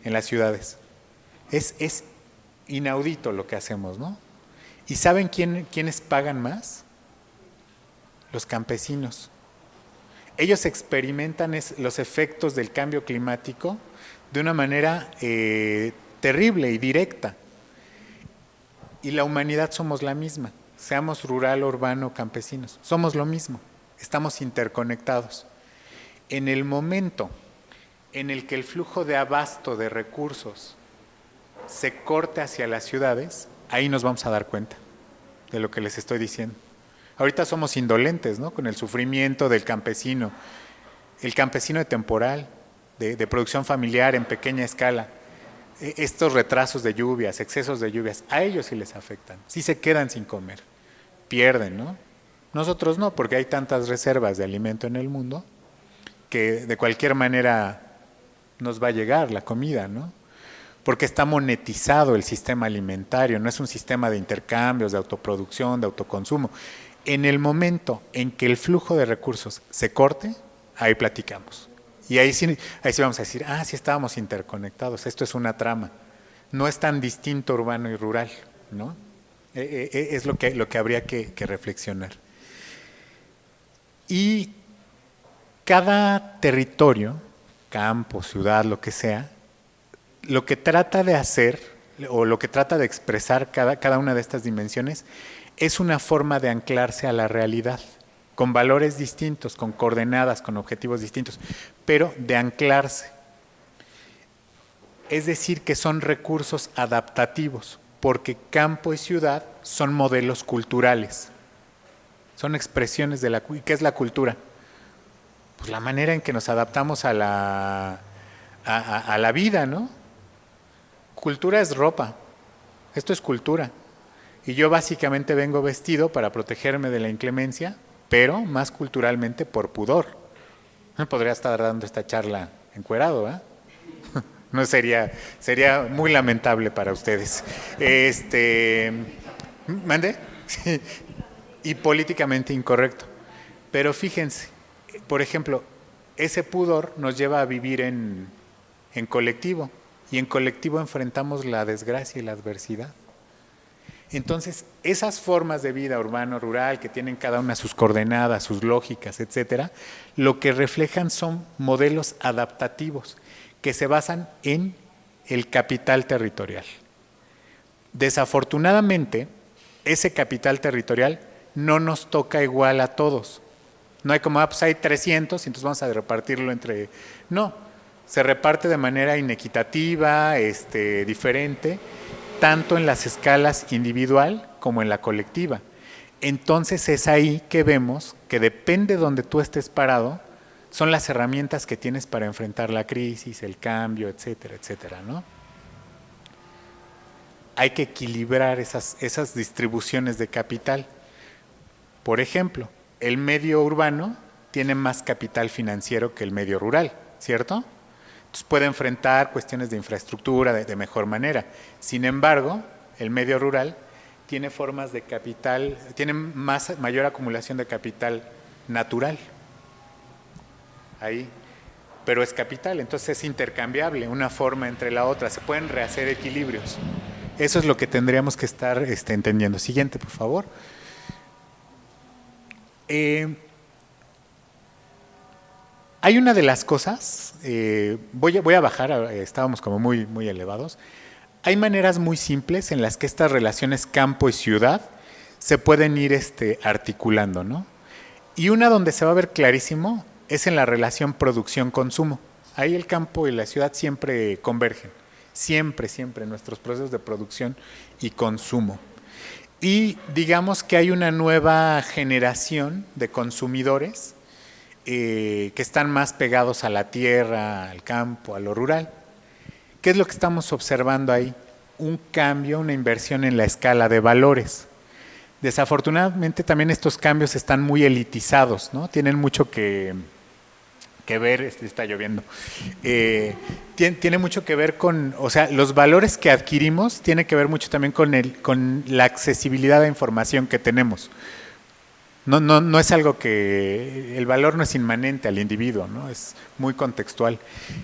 Speaker 2: En las ciudades. Es inaudito lo que hacemos, ¿no? ¿Y saben quiénes pagan más? Los campesinos. Ellos experimentan los efectos del cambio climático de una manera terrible y directa. Y la humanidad somos la misma, seamos rural, urbano, campesinos, somos lo mismo, estamos interconectados. En el momento en el que el flujo de abasto de recursos se corte hacia las ciudades, ahí nos vamos a dar cuenta de lo que les estoy diciendo. Ahorita somos indolentes, ¿no? Con el sufrimiento del campesino, el campesino de temporal, de producción familiar en pequeña escala. Estos retrasos de lluvias, excesos de lluvias, a ellos sí les afectan, sí se quedan sin comer, pierden, ¿no? Nosotros no, porque hay tantas reservas de alimento en el mundo que de cualquier manera nos va a llegar la comida, ¿no? Porque está monetizado el sistema alimentario, no es un sistema de intercambios, de autoproducción, de autoconsumo. En el momento en que el flujo de recursos se corte, ahí platicamos. Y ahí sí vamos a decir, sí estábamos interconectados, esto es una trama. No es tan distinto urbano y rural, ¿no? Es lo que habría que reflexionar. Y cada territorio, campo, ciudad, lo que sea, lo que trata de hacer o lo que trata de expresar cada una de estas dimensiones es una forma de anclarse a la realidad, con valores distintos, con coordenadas, con objetivos distintos, pero de anclarse. Es decir, que son recursos adaptativos, porque campo y ciudad son modelos culturales, son expresiones de la cultura. ¿Qué es la cultura? Pues la manera en que nos adaptamos a la vida, ¿no? Cultura es ropa, esto es cultura. Y yo básicamente vengo vestido para protegerme de la inclemencia, pero más culturalmente por pudor. Podría estar dando esta charla encuerado, ¿eh? No sería muy lamentable para ustedes. ¿Mande? Sí. Y políticamente incorrecto. Pero fíjense, por ejemplo, ese pudor nos lleva a vivir en colectivo, y en colectivo enfrentamos la desgracia y la adversidad. Entonces, esas formas de vida urbano-rural que tienen cada una sus coordenadas, sus lógicas, etcétera, lo que reflejan son modelos adaptativos que se basan en el capital territorial. Desafortunadamente, ese capital territorial no nos toca igual a todos. No hay como, pues hay 300 y entonces vamos a repartirlo entre... No, se reparte de manera inequitativa, diferente, tanto en las escalas individual como en la colectiva. Entonces es ahí que vemos que depende de donde tú estés parado, son las herramientas que tienes para enfrentar la crisis, el cambio, etcétera, etcétera, ¿no? Hay que equilibrar esas distribuciones de capital. Por ejemplo, el medio urbano tiene más capital financiero que el medio rural, ¿cierto? Entonces puede enfrentar cuestiones de infraestructura de mejor manera. Sin embargo, el medio rural tiene formas de capital, tiene mayor acumulación de capital natural. Ahí. Pero es capital, entonces es intercambiable una forma entre la otra, se pueden rehacer equilibrios. Eso es lo que tendríamos que estar entendiendo. Siguiente, por favor. Hay una de las cosas, voy a bajar, estábamos como muy, muy elevados. Hay maneras muy simples en las que estas relaciones campo y ciudad se pueden ir articulando, ¿no? Y una donde se va a ver clarísimo es en la relación producción-consumo. Ahí el campo y la ciudad siempre convergen, siempre, nuestros procesos de producción y consumo. Y digamos que hay una nueva generación de consumidores que están más pegados a la tierra, al campo, a lo rural. ¿Qué es lo que estamos observando ahí? Un cambio, una inversión en la escala de valores. Desafortunadamente también estos cambios están muy elitizados, ¿no? Tienen mucho que ver, está lloviendo, tiene mucho que ver con, o sea, los valores que adquirimos tiene que ver mucho también con la accesibilidad a información que tenemos. No es algo que, el valor no es inmanente al individuo, ¿no? Es muy contextual.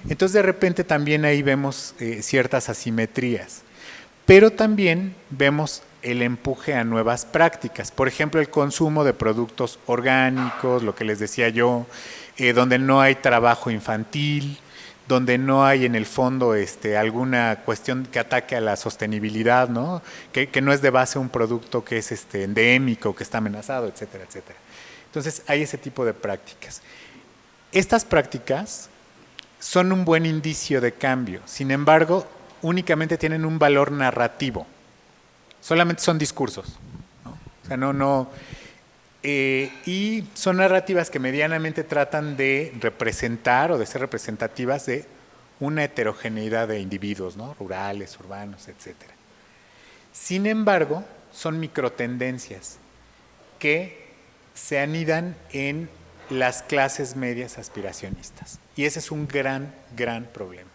Speaker 2: Entonces de repente también ahí vemos ciertas asimetrías, pero también vemos el empuje a nuevas prácticas. Por ejemplo, el consumo de productos orgánicos, lo que les decía yo, donde no hay trabajo infantil, donde no hay en el fondo alguna cuestión que ataque a la sostenibilidad, ¿no? Que no es de base un producto que es endémico, que está amenazado, etcétera, etcétera. Entonces hay ese tipo de prácticas. Estas prácticas son un buen indicio de cambio, sin embargo, únicamente tienen un valor narrativo, solamente son discursos, ¿no? O sea, y son narrativas que medianamente tratan de representar o de ser representativas de una heterogeneidad de individuos, ¿no? Rurales, urbanos, etc. Sin embargo, son microtendencias que se anidan en las clases medias aspiracionistas. Y ese es un gran, gran problema.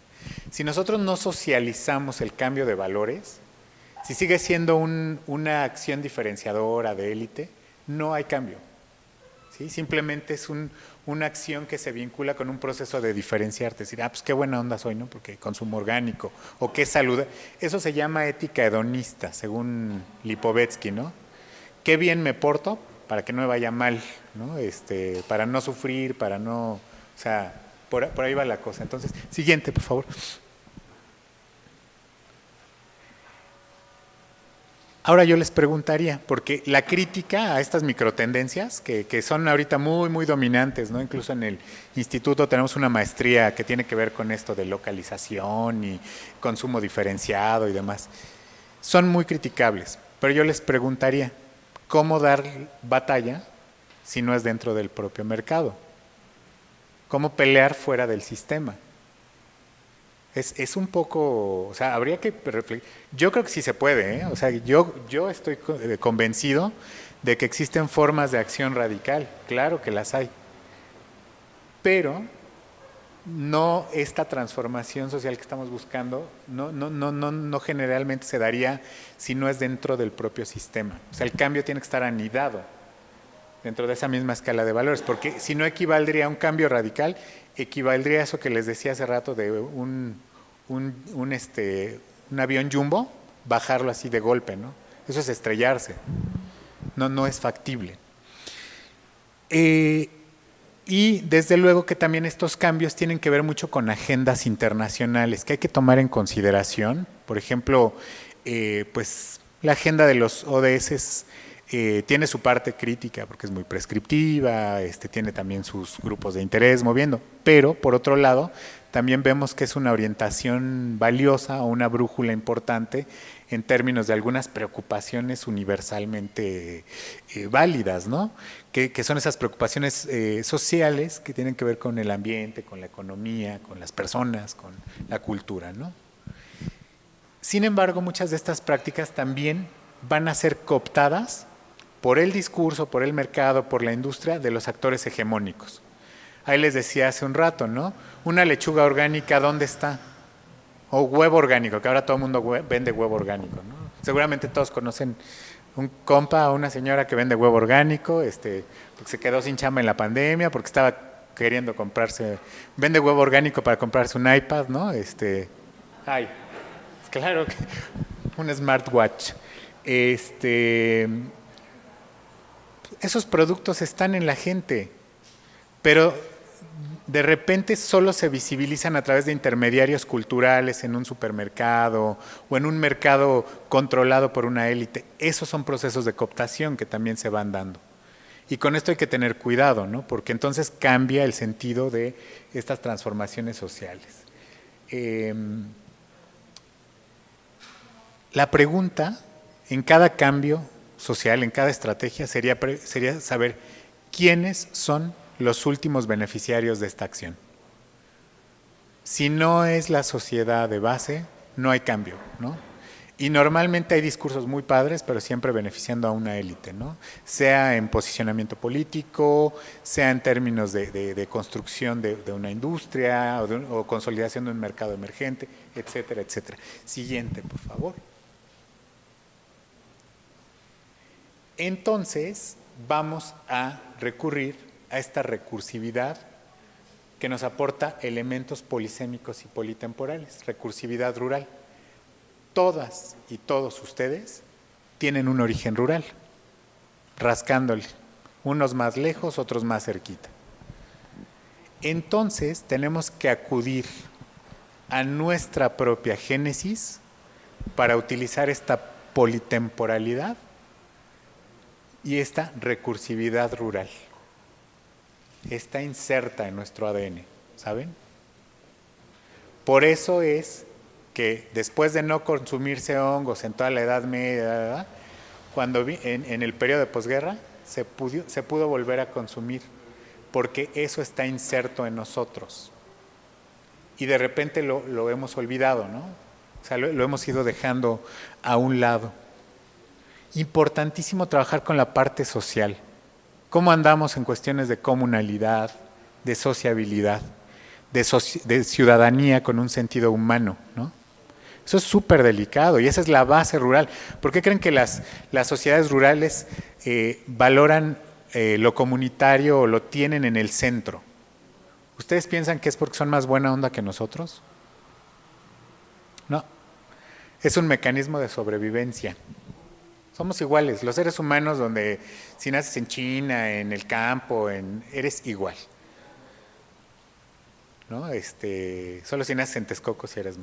Speaker 2: Si nosotros no socializamos el cambio de valores, si sigue siendo una acción diferenciadora de élite, no hay cambio. ¿Sí? Simplemente es una acción que se vincula con un proceso de diferenciarte, decir, pues qué buena onda soy, ¿no? Porque consumo orgánico, o qué salud. Eso se llama ética hedonista, según Lipovetsky, ¿no? Qué bien me porto para que no me vaya mal, ¿no? Para no sufrir, para no, o sea, por ahí va la cosa. Entonces, siguiente, por favor. Ahora yo les preguntaría, porque la crítica a estas microtendencias, que son ahorita muy, muy dominantes, ¿no? Incluso en el instituto tenemos una maestría que tiene que ver con esto de localización y consumo diferenciado y demás. Son muy criticables, pero yo les preguntaría, ¿cómo dar batalla si no es dentro del propio mercado? ¿Cómo pelear fuera del sistema? Es un poco, o sea, habría que reflexionar. Yo creo que sí se puede, ¿eh? O sea, yo estoy convencido de que existen formas de acción radical, claro que las hay, pero no esta transformación social que estamos buscando, no generalmente se daría si no es dentro del propio sistema. O sea, el cambio tiene que estar anidado dentro de esa misma escala de valores, porque si no equivaldría a un cambio radical, equivaldría a eso que les decía hace rato de un avión jumbo, bajarlo así de golpe, ¿no? Eso es estrellarse, no es factible. Y desde luego que también estos cambios tienen que ver mucho con agendas internacionales que hay que tomar en consideración. Por ejemplo, pues la agenda de los ODS tiene su parte crítica porque es muy prescriptiva, tiene también sus grupos de interés moviendo, pero por otro lado también vemos que es una orientación valiosa o una brújula importante en términos de algunas preocupaciones universalmente válidas, ¿no? Que son esas preocupaciones sociales que tienen que ver con el ambiente, con la economía, con las personas, con la cultura, ¿no? Sin embargo, muchas de estas prácticas también van a ser cooptadas por el discurso, por el mercado, por la industria de los actores hegemónicos. Ahí les decía hace un rato, ¿no? Una lechuga orgánica, ¿dónde está? O huevo orgánico, que ahora todo el mundo vende huevo orgánico, ¿no? Seguramente todos conocen un compa o una señora que vende huevo orgánico, porque se quedó sin chamba en la pandemia, porque estaba queriendo vende huevo orgánico para comprarse un iPad, ¿no? Claro, un smartwatch. Esos productos están en la gente, pero de repente solo se visibilizan a través de intermediarios culturales en un supermercado o en un mercado controlado por una élite. Esos son procesos de cooptación que también se van dando. Y con esto hay que tener cuidado, ¿no? Porque entonces cambia el sentido de estas transformaciones sociales. La pregunta en cada cambio social, en cada estrategia, sería saber quiénes son los últimos beneficiarios de esta acción. Si no es la sociedad de base, no hay cambio, ¿no? Y normalmente hay discursos muy padres, pero siempre beneficiando a una élite, ¿no? Sea en posicionamiento político, sea en términos de construcción de una industria o consolidación de un mercado emergente, etcétera, etcétera. Siguiente, por favor. Entonces, vamos a recurrir a esta recursividad que nos aporta elementos polisémicos y politemporales, recursividad rural. Todas y todos ustedes tienen un origen rural, rascándole, unos más lejos, otros más cerquita. Entonces, tenemos que acudir a nuestra propia génesis para utilizar esta politemporalidad y esta recursividad rural. está inserta en nuestro ADN, ¿saben? Por eso es que después de no consumirse hongos en toda la Edad Media, cuando en el periodo de posguerra se pudo volver a consumir, porque eso está inserto en nosotros. Y de repente lo hemos olvidado, ¿no? O sea, lo hemos ido dejando a un lado. Importantísimo trabajar con la parte social. ¿Cómo andamos en cuestiones de comunalidad, de sociabilidad, de ciudadanía con un sentido humano, ¿no? Eso es súper delicado y esa es la base rural. ¿Por qué creen que las sociedades rurales valoran lo comunitario o lo tienen en el centro? ¿Ustedes piensan que es porque son más buena onda que nosotros? No. Es un mecanismo de sobrevivencia. Somos iguales. Los seres humanos, donde si naces en China, en el campo, eres igual. ¿No? Solo si naces en Texcoco si eres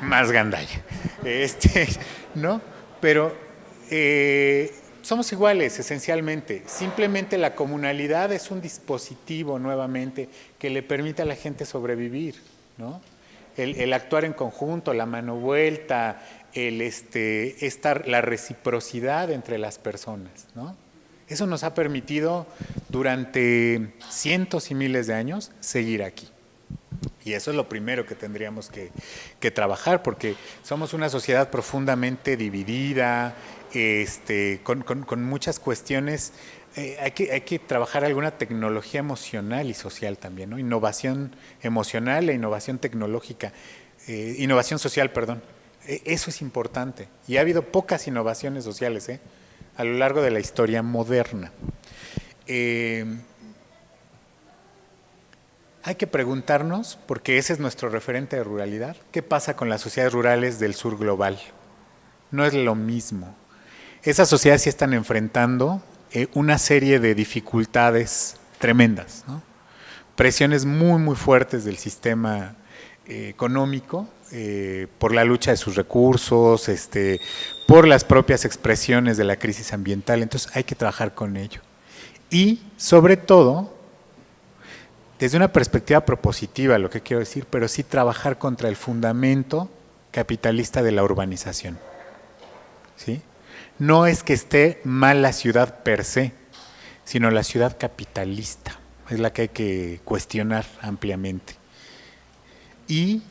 Speaker 2: más gandalla. ¿No? Pero somos iguales esencialmente. Simplemente la comunalidad es un dispositivo nuevamente que le permite a la gente sobrevivir, ¿no? El actuar en conjunto, la mano vuelta, la reciprocidad entre las personas, ¿no? Eso nos ha permitido durante cientos y miles de años seguir aquí. Y eso es lo primero que tendríamos que trabajar, porque somos una sociedad profundamente dividida, con muchas cuestiones. Hay que trabajar alguna tecnología emocional y social también, ¿no? Innovación emocional e innovación tecnológica, innovación social, perdón. Eso es importante. Y ha habido pocas innovaciones sociales, a lo largo de la historia moderna. Hay que preguntarnos, porque ese es nuestro referente de ruralidad, ¿qué pasa con las sociedades rurales del sur global? No es lo mismo. Esas sociedades sí están enfrentando una serie de dificultades tremendas, ¿no? Presiones muy, muy fuertes del sistema económico, por la lucha de sus recursos, por las propias expresiones de la crisis ambiental. Entonces hay que trabajar con ello. Y sobre todo, desde una perspectiva propositiva, lo que quiero decir, pero sí trabajar contra el fundamento capitalista de la urbanización, ¿sí? No es que esté mal la ciudad per se, sino la ciudad capitalista, es la que hay que cuestionar ampliamente. Y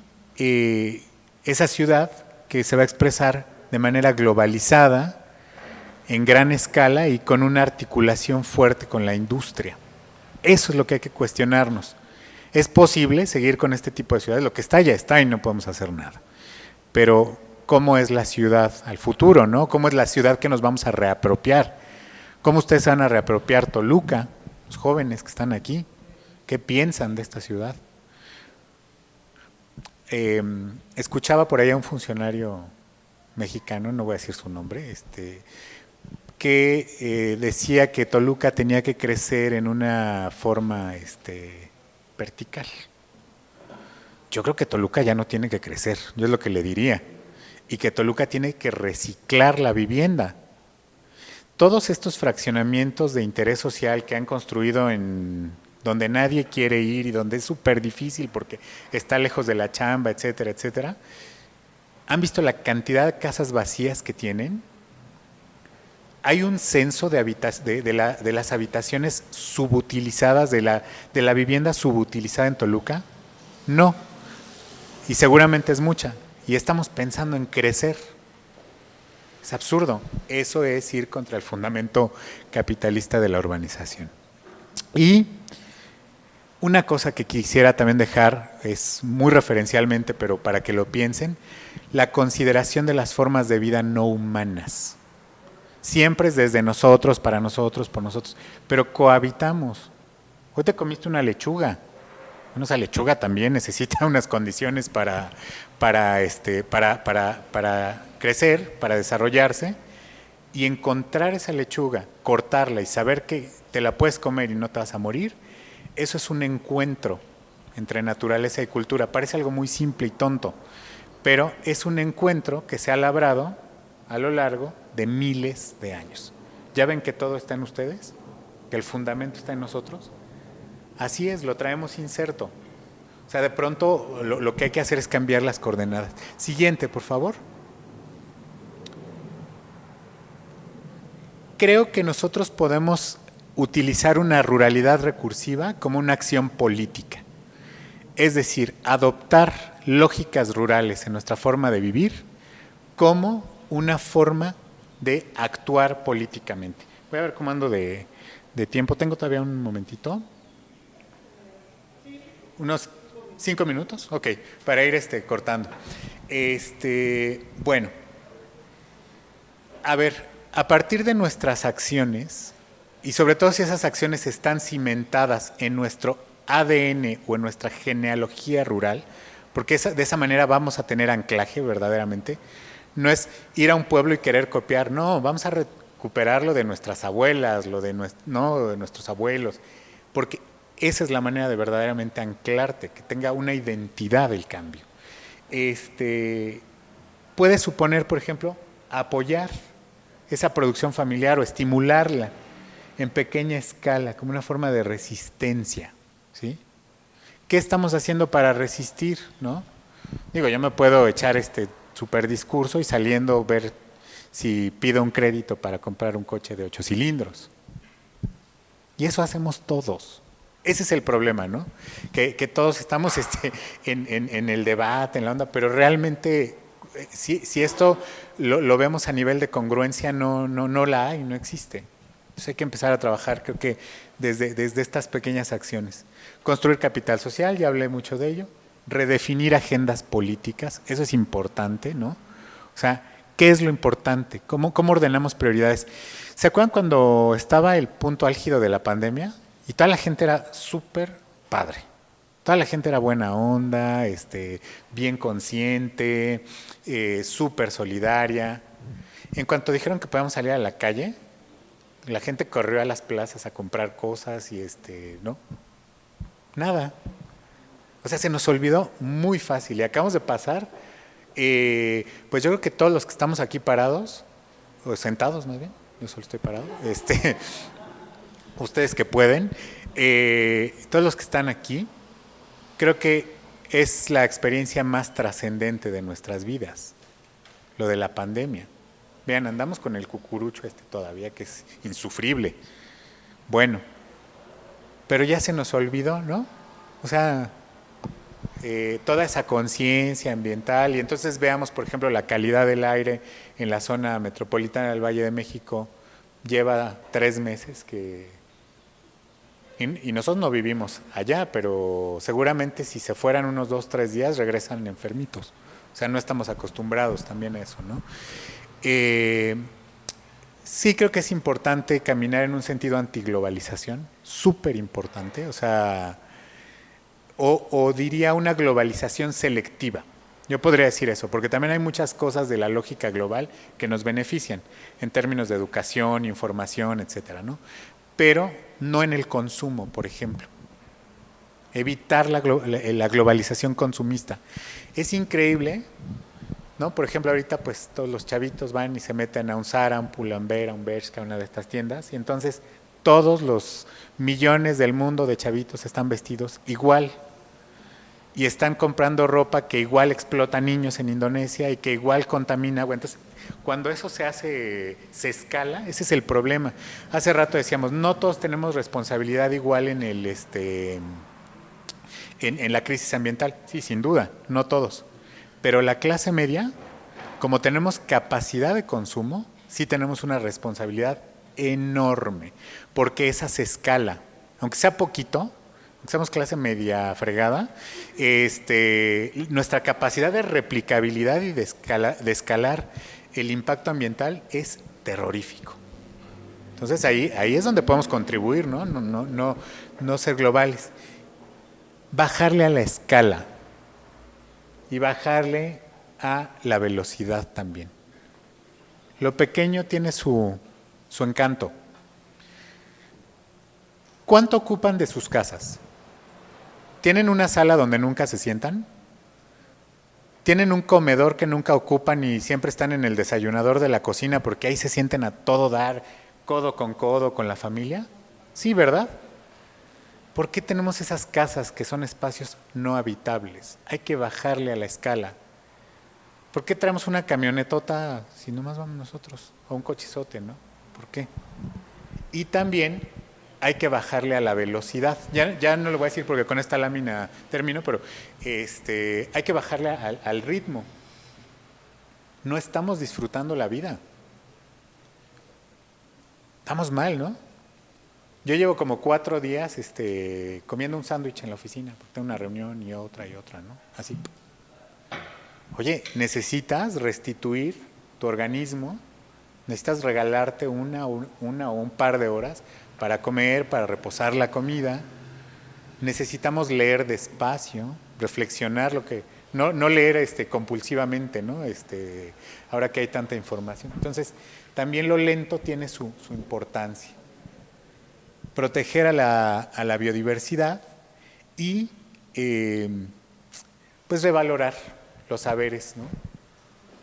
Speaker 2: esa ciudad que se va a expresar de manera globalizada, en gran escala y con una articulación fuerte con la industria. Eso es lo que hay que cuestionarnos. ¿Es posible seguir con este tipo de ciudades? Lo que está ya está y no podemos hacer nada. Pero ¿cómo es la ciudad al futuro, no? ¿Cómo es la ciudad que nos vamos a reapropiar? ¿Cómo ustedes van a reapropiar Toluca? Los jóvenes que están aquí, ¿qué piensan de esta ciudad? Escuchaba por ahí a un funcionario mexicano, no voy a decir su nombre, que decía que Toluca tenía que crecer en una forma vertical. Yo creo que Toluca ya no tiene que crecer, yo es lo que le diría, y que Toluca tiene que reciclar la vivienda. Todos estos fraccionamientos de interés social que han construido en donde nadie quiere ir y donde es súper difícil porque está lejos de la chamba, etcétera, etcétera. ¿Han visto la cantidad de casas vacías que tienen? ¿Hay un censo de las habitaciones subutilizadas, de la vivienda subutilizada en Toluca? No. Y seguramente es mucha. Y estamos pensando en crecer. Es absurdo. Eso es ir contra el fundamento capitalista de la urbanización. Y una cosa que quisiera también dejar, es muy referencialmente, pero para que lo piensen, la consideración de las formas de vida no humanas. Siempre es desde nosotros, para nosotros, por nosotros, pero cohabitamos. Hoy te comiste una lechuga. Bueno, esa lechuga también necesita unas condiciones para crecer, para desarrollarse, y encontrar esa lechuga, cortarla y saber que te la puedes comer y no te vas a morir. Eso es un encuentro entre naturaleza y cultura. Parece algo muy simple y tonto, pero es un encuentro que se ha labrado a lo largo de miles de años. ¿Ya ven que todo está en ustedes? ¿Que el fundamento está en nosotros? Así es, lo traemos inserto. O sea, de pronto lo que hay que hacer es cambiar las coordenadas. Siguiente, por favor. Creo que nosotros podemos utilizar una ruralidad recursiva como una acción política. Es decir, adoptar lógicas rurales en nuestra forma de vivir como una forma de actuar políticamente. Voy a ver cómo ando de tiempo. ¿Tengo todavía un momentito? ¿Unos 5 minutos? Ok, para ir cortando. Bueno, a ver, a partir de nuestras acciones, y sobre todo si esas acciones están cimentadas en nuestro ADN o en nuestra genealogía rural, porque de esa manera vamos a tener anclaje verdaderamente. No es ir a un pueblo y querer copiar, no, vamos a recuperar lo de nuestras abuelas, de nuestros abuelos, porque esa es la manera de verdaderamente anclarte, que tenga una identidad el cambio. Puede suponer, por ejemplo, apoyar esa producción familiar o estimularla en pequeña escala, como una forma de resistencia, ¿sí? ¿Qué estamos haciendo para resistir, no? Digo, yo me puedo echar super discurso y saliendo ver si pido un crédito para comprar un coche de 8 cilindros. Y eso hacemos todos. Ese es el problema, ¿no? Que todos estamos en el debate, en la onda, pero realmente si esto lo vemos a nivel de congruencia, no la hay, no existe. Entonces hay que empezar a trabajar, creo que desde estas pequeñas acciones. Construir capital social, ya hablé mucho de ello. Redefinir agendas políticas, eso es importante, ¿no? O sea, ¿qué es lo importante? ¿Cómo ordenamos prioridades? ¿Se acuerdan cuando estaba el punto álgido de la pandemia? Y toda la gente era súper padre. Toda la gente era buena onda, bien consciente, súper solidaria. En cuanto dijeron que podíamos salir a la calle, la gente corrió a las plazas a comprar cosas y ¿no? Nada. O sea, se nos olvidó muy fácil. Y acabamos de pasar, pues yo creo que todos los que estamos aquí parados, o sentados más bien, yo solo estoy parado, ustedes que pueden, todos los que están aquí, creo que es la experiencia más trascendente de nuestras vidas, lo de la pandemia. Vean, andamos con el cucurucho todavía, que es insufrible. Bueno, pero ya se nos olvidó, ¿no? O sea, toda esa conciencia ambiental, y entonces veamos, por ejemplo, la calidad del aire en la zona metropolitana del Valle de México, lleva 3 meses que... Y nosotros no vivimos allá, pero seguramente si se fueran unos 2, 3 días regresan enfermitos. O sea, no estamos acostumbrados también a eso, ¿no? Sí creo que es importante caminar en un sentido antiglobalización, súper importante, o sea, o diría una globalización selectiva. Yo podría decir eso, porque también hay muchas cosas de la lógica global que nos benefician en términos de educación, información, etcétera, ¿no? Pero no en el consumo, por ejemplo. Evitar la globalización consumista. Es increíble, ¿no? Por ejemplo, ahorita pues todos los chavitos van y se meten a un Zara, a un Pull&Bear, a un Bershka, a una de estas tiendas, y entonces todos los millones del mundo de chavitos están vestidos igual y están comprando ropa que igual explota niños en Indonesia y que igual contamina agua. Entonces, cuando eso se escala, ese es el problema. Hace rato decíamos, no todos tenemos responsabilidad igual en en la crisis ambiental. Sí, sin duda, no todos. Pero la clase media, como tenemos capacidad de consumo, sí tenemos una responsabilidad enorme, porque esa se escala, aunque sea poquito, aunque seamos clase media fregada, nuestra capacidad de replicabilidad y de escalar el impacto ambiental es terrorífico. Entonces ahí es donde podemos contribuir, ¿no? No ser globales. Bajarle a la escala y bajarle a la velocidad también. Lo pequeño tiene su encanto. ¿Cuánto ocupan de sus casas? ¿Tienen una sala donde nunca se sientan? ¿Tienen un comedor que nunca ocupan y siempre están en el desayunador de la cocina porque ahí se sienten a todo dar, codo con la familia? Sí, ¿verdad? ¿Por qué tenemos esas casas que son espacios no habitables? Hay que bajarle a la escala. ¿Por qué traemos una camionetota si nomás vamos nosotros? O un cochizote, ¿no? ¿Por qué? Y también hay que bajarle a la velocidad. Ya no lo voy a decir porque con esta lámina termino, pero hay que bajarle al ritmo. No estamos disfrutando la vida. Estamos mal, ¿no? Yo llevo como 4 días comiendo un sándwich en la oficina, porque tengo una reunión y otra, ¿no? Así. Oye, necesitas restituir tu organismo, necesitas regalarte una o un par de horas para comer, para reposar la comida. Necesitamos leer despacio, reflexionar lo que... No leer compulsivamente, ¿no? Ahora que hay tanta información. Entonces, también lo lento tiene su importancia. Proteger a la biodiversidad y pues revalorar los saberes, ¿no?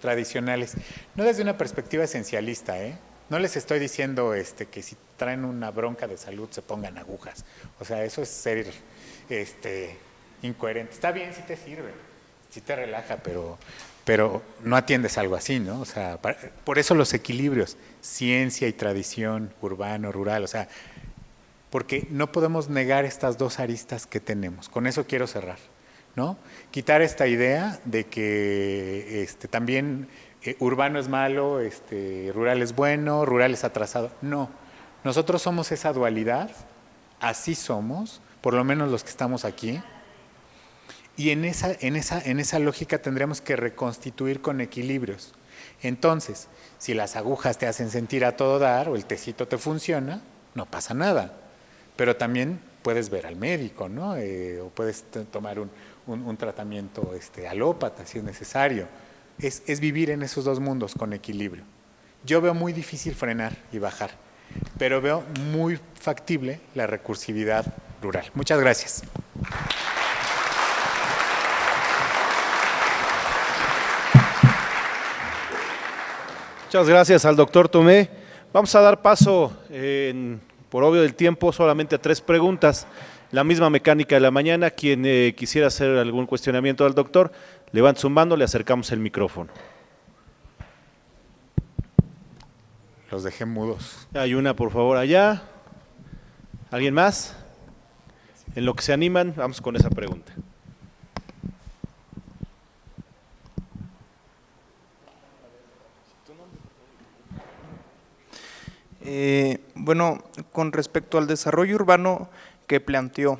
Speaker 2: Tradicionales. No desde una perspectiva esencialista, ¿eh? No les estoy diciendo que si traen una bronca de salud se pongan agujas. O sea, eso es ser incoherente. Está bien si te sirve, si te relaja, pero no atiendes algo así, ¿no? O sea, por eso los equilibrios, ciencia y tradición, urbano, rural, o sea, porque no podemos negar estas dos aristas que tenemos. Con eso quiero cerrar, ¿no? Quitar esta idea de que también urbano es malo, rural es bueno, rural es atrasado. No, nosotros somos esa dualidad, así somos, por lo menos los que estamos aquí, y en esa lógica tendremos que reconstituir con equilibrios. Entonces, si las agujas te hacen sentir a todo dar o el tecito te funciona, no pasa nada. Pero también puedes ver al médico, ¿no? O puedes tomar un tratamiento alópata si es necesario. Es vivir en esos dos mundos con equilibrio. Yo veo muy difícil frenar y bajar, pero veo muy factible la recursividad rural. Muchas gracias.
Speaker 1: Muchas gracias al doctor Tomé. Vamos a dar paso, por obvio del tiempo, solamente a 3 preguntas. La misma mecánica de la mañana. Quien quisiera hacer algún cuestionamiento al doctor, levante su mano, le acercamos el micrófono.
Speaker 2: Los dejé mudos.
Speaker 1: Hay una, por favor, allá. ¿Alguien más? En lo que se animan, vamos con esa pregunta.
Speaker 3: Bueno, con respecto al desarrollo urbano que planteó,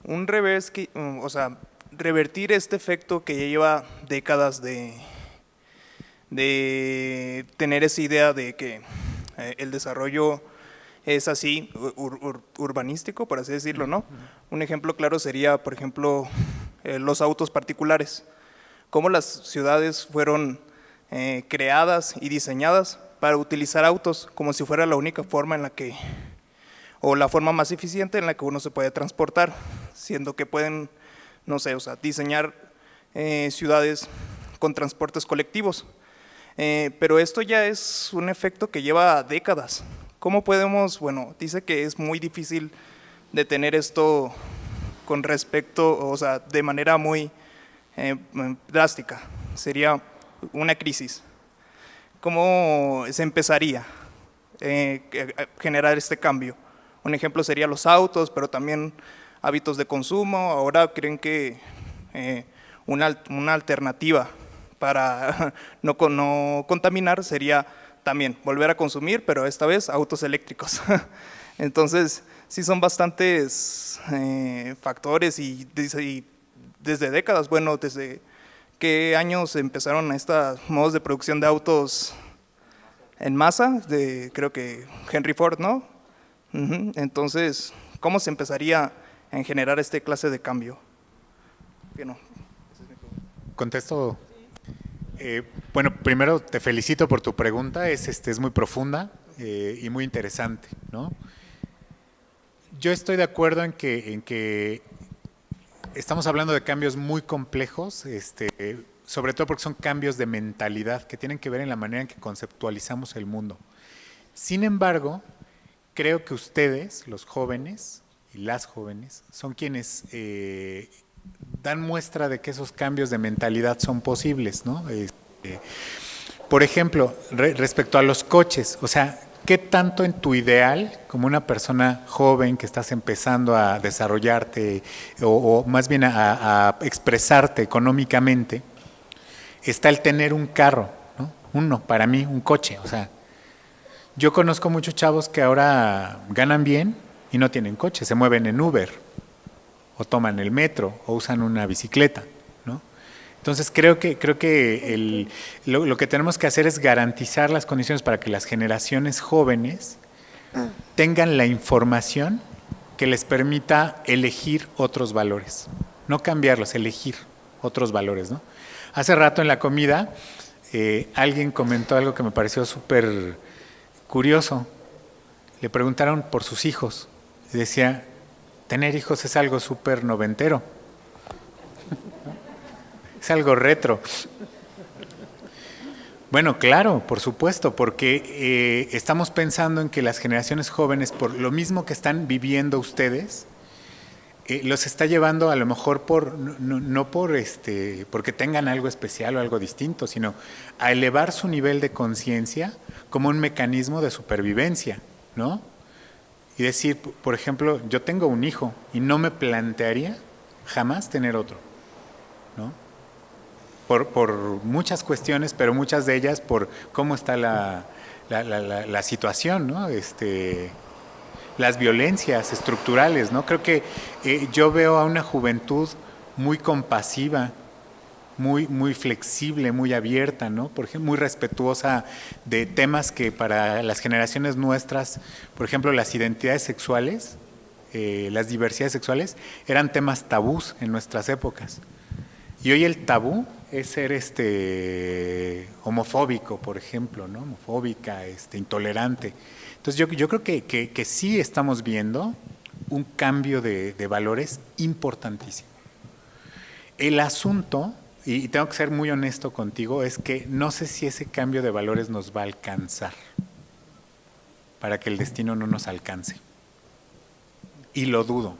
Speaker 3: un revés, o sea, revertir este efecto que ya lleva décadas de tener esa idea de que el desarrollo es así, urbanístico, por así decirlo, ¿no? Un ejemplo claro sería, por ejemplo, los autos particulares, cómo las ciudades fueron creadas y diseñadas para utilizar autos como si fuera la única forma en la que, o la forma más eficiente en la que uno se puede transportar, siendo que pueden, no sé, o sea, diseñar ciudades con transportes colectivos. Pero esto ya es un efecto que lleva décadas. ¿Cómo podemos? Bueno, dice que es muy difícil detener esto con respecto, o sea, de manera muy drástica. Sería una crisis. ¿Cómo se empezaría a generar este cambio? Un ejemplo sería los autos, pero también hábitos de consumo. Ahora creen que una alternativa para no contaminar sería también volver a consumir, pero esta vez autos eléctricos. Entonces, sí son bastantes factores y desde décadas, bueno, desde qué años empezaron estos modos de producción de autos en masa, creo que Henry Ford, ¿no? Entonces, ¿cómo se empezaría a generar esta clase de cambio? Bueno,
Speaker 2: ¿Contesto? Bueno, primero te felicito por tu pregunta, es muy profunda y muy interesante, ¿no? Yo estoy de acuerdo en que estamos hablando de cambios muy complejos, sobre todo porque son cambios de mentalidad que tienen que ver en la manera en que conceptualizamos el mundo. Sin embargo, creo que ustedes, los jóvenes, y las jóvenes son quienes dan muestra de que esos cambios de mentalidad son posibles, ¿no? Por ejemplo, respecto a los coches, o sea, ¿qué tanto en tu ideal, como una persona joven que estás empezando a desarrollarte o más bien a expresarte económicamente, está el tener un carro, ¿no? Uno, para mí, un coche, o sea, yo conozco muchos chavos que ahora ganan bien y no tienen coche, se mueven en Uber, o toman el metro, o usan una bicicleta, ¿no? Entonces creo que lo que tenemos que hacer es garantizar las condiciones para que las generaciones jóvenes tengan la información que les permita elegir otros valores, no cambiarlos, elegir otros valores, ¿no? Hace rato en la comida alguien comentó algo que me pareció súper curioso. Le preguntaron por sus hijos y decía, tener hijos es algo súper noventero, es algo retro. Bueno, claro, por supuesto, porque estamos pensando en que las generaciones jóvenes, por lo mismo que están viviendo ustedes, los está llevando a lo mejor no porque tengan algo especial o algo distinto, sino a elevar su nivel de conciencia como un mecanismo de supervivencia, ¿no? Y decir, por ejemplo, yo tengo un hijo y no me plantearía jamás tener otro, ¿no? Por muchas cuestiones, pero muchas de ellas por cómo está la situación, ¿no? Las violencias estructurales, ¿no? Creo que yo veo a una juventud muy compasiva, muy flexible, muy abierta, ¿no? Por ejemplo, muy respetuosa de temas que para las generaciones nuestras, por ejemplo, las identidades sexuales, las diversidades sexuales, eran temas tabús en nuestras épocas. Y hoy el tabú es ser homofóbico, por ejemplo, ¿no? Homofóbica, intolerante. Entonces yo creo que sí estamos viendo un cambio de valores importantísimo. El asunto, y tengo que ser muy honesto contigo, es que no sé si ese cambio de valores nos va a alcanzar para que el destino no nos alcance. Y lo dudo,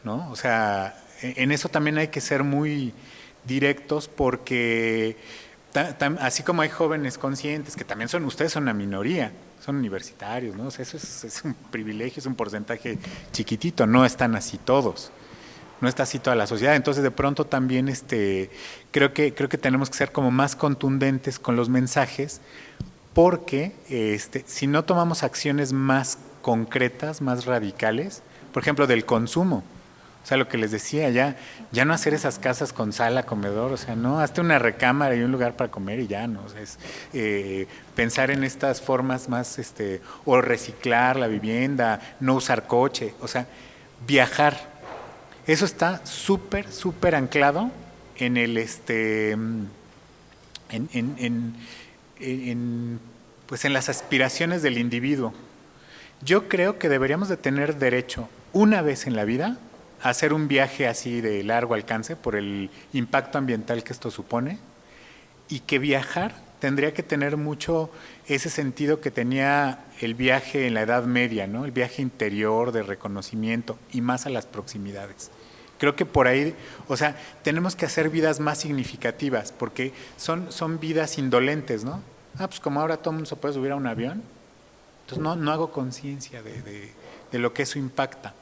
Speaker 2: ¿no? O sea, en eso también hay que ser muy directos porque así como hay jóvenes conscientes, que también ustedes son una minoría, son universitarios, ¿no? O sea, eso es un privilegio, es un porcentaje chiquitito, no están así todos, no está así toda la sociedad. Entonces de pronto también creo que tenemos que ser como más contundentes con los mensajes, porque si no tomamos acciones más concretas, más radicales, por ejemplo del consumo. O sea, lo que les decía, ya no hacer esas casas con sala, comedor, o sea, no, hazte una recámara y un lugar para comer y ya, ¿no? O sea, es pensar en estas formas más, o reciclar la vivienda, no usar coche, o sea, viajar. Eso está súper, súper anclado en el, pues en las aspiraciones del individuo. Yo creo que deberíamos de tener derecho, una vez en la vida, hacer un viaje así de largo alcance por el impacto ambiental que esto supone, y que viajar tendría que tener mucho ese sentido que tenía el viaje en la Edad Media, ¿no? El viaje interior de reconocimiento y más a las proximidades. Creo que por ahí, o sea, tenemos que hacer vidas más significativas porque son vidas indolentes, ¿no? Pues como ahora todo el mundo se puede subir a un avión, entonces no hago conciencia de lo que eso impacta.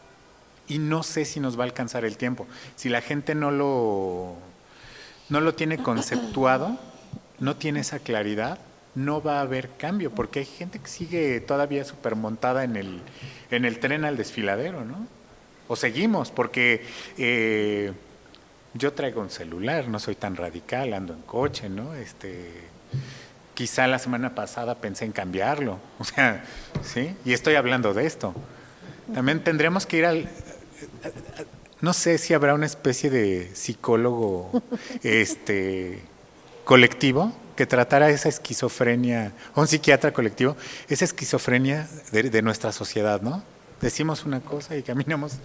Speaker 2: Y no sé si nos va a alcanzar el tiempo. Si la gente no lo tiene conceptuado, no tiene esa claridad, no va a haber cambio, porque hay gente que sigue todavía súper montada en el tren al desfiladero, ¿no? O seguimos, porque yo traigo un celular, no soy tan radical, ando en coche, ¿no? Quizá la semana pasada pensé en cambiarlo, o sea, ¿sí? Y estoy hablando de esto. También tendremos que ir no sé si habrá una especie de psicólogo colectivo que tratara esa esquizofrenia, o un psiquiatra colectivo, esa esquizofrenia de nuestra sociedad, ¿no? Decimos una cosa y caminamos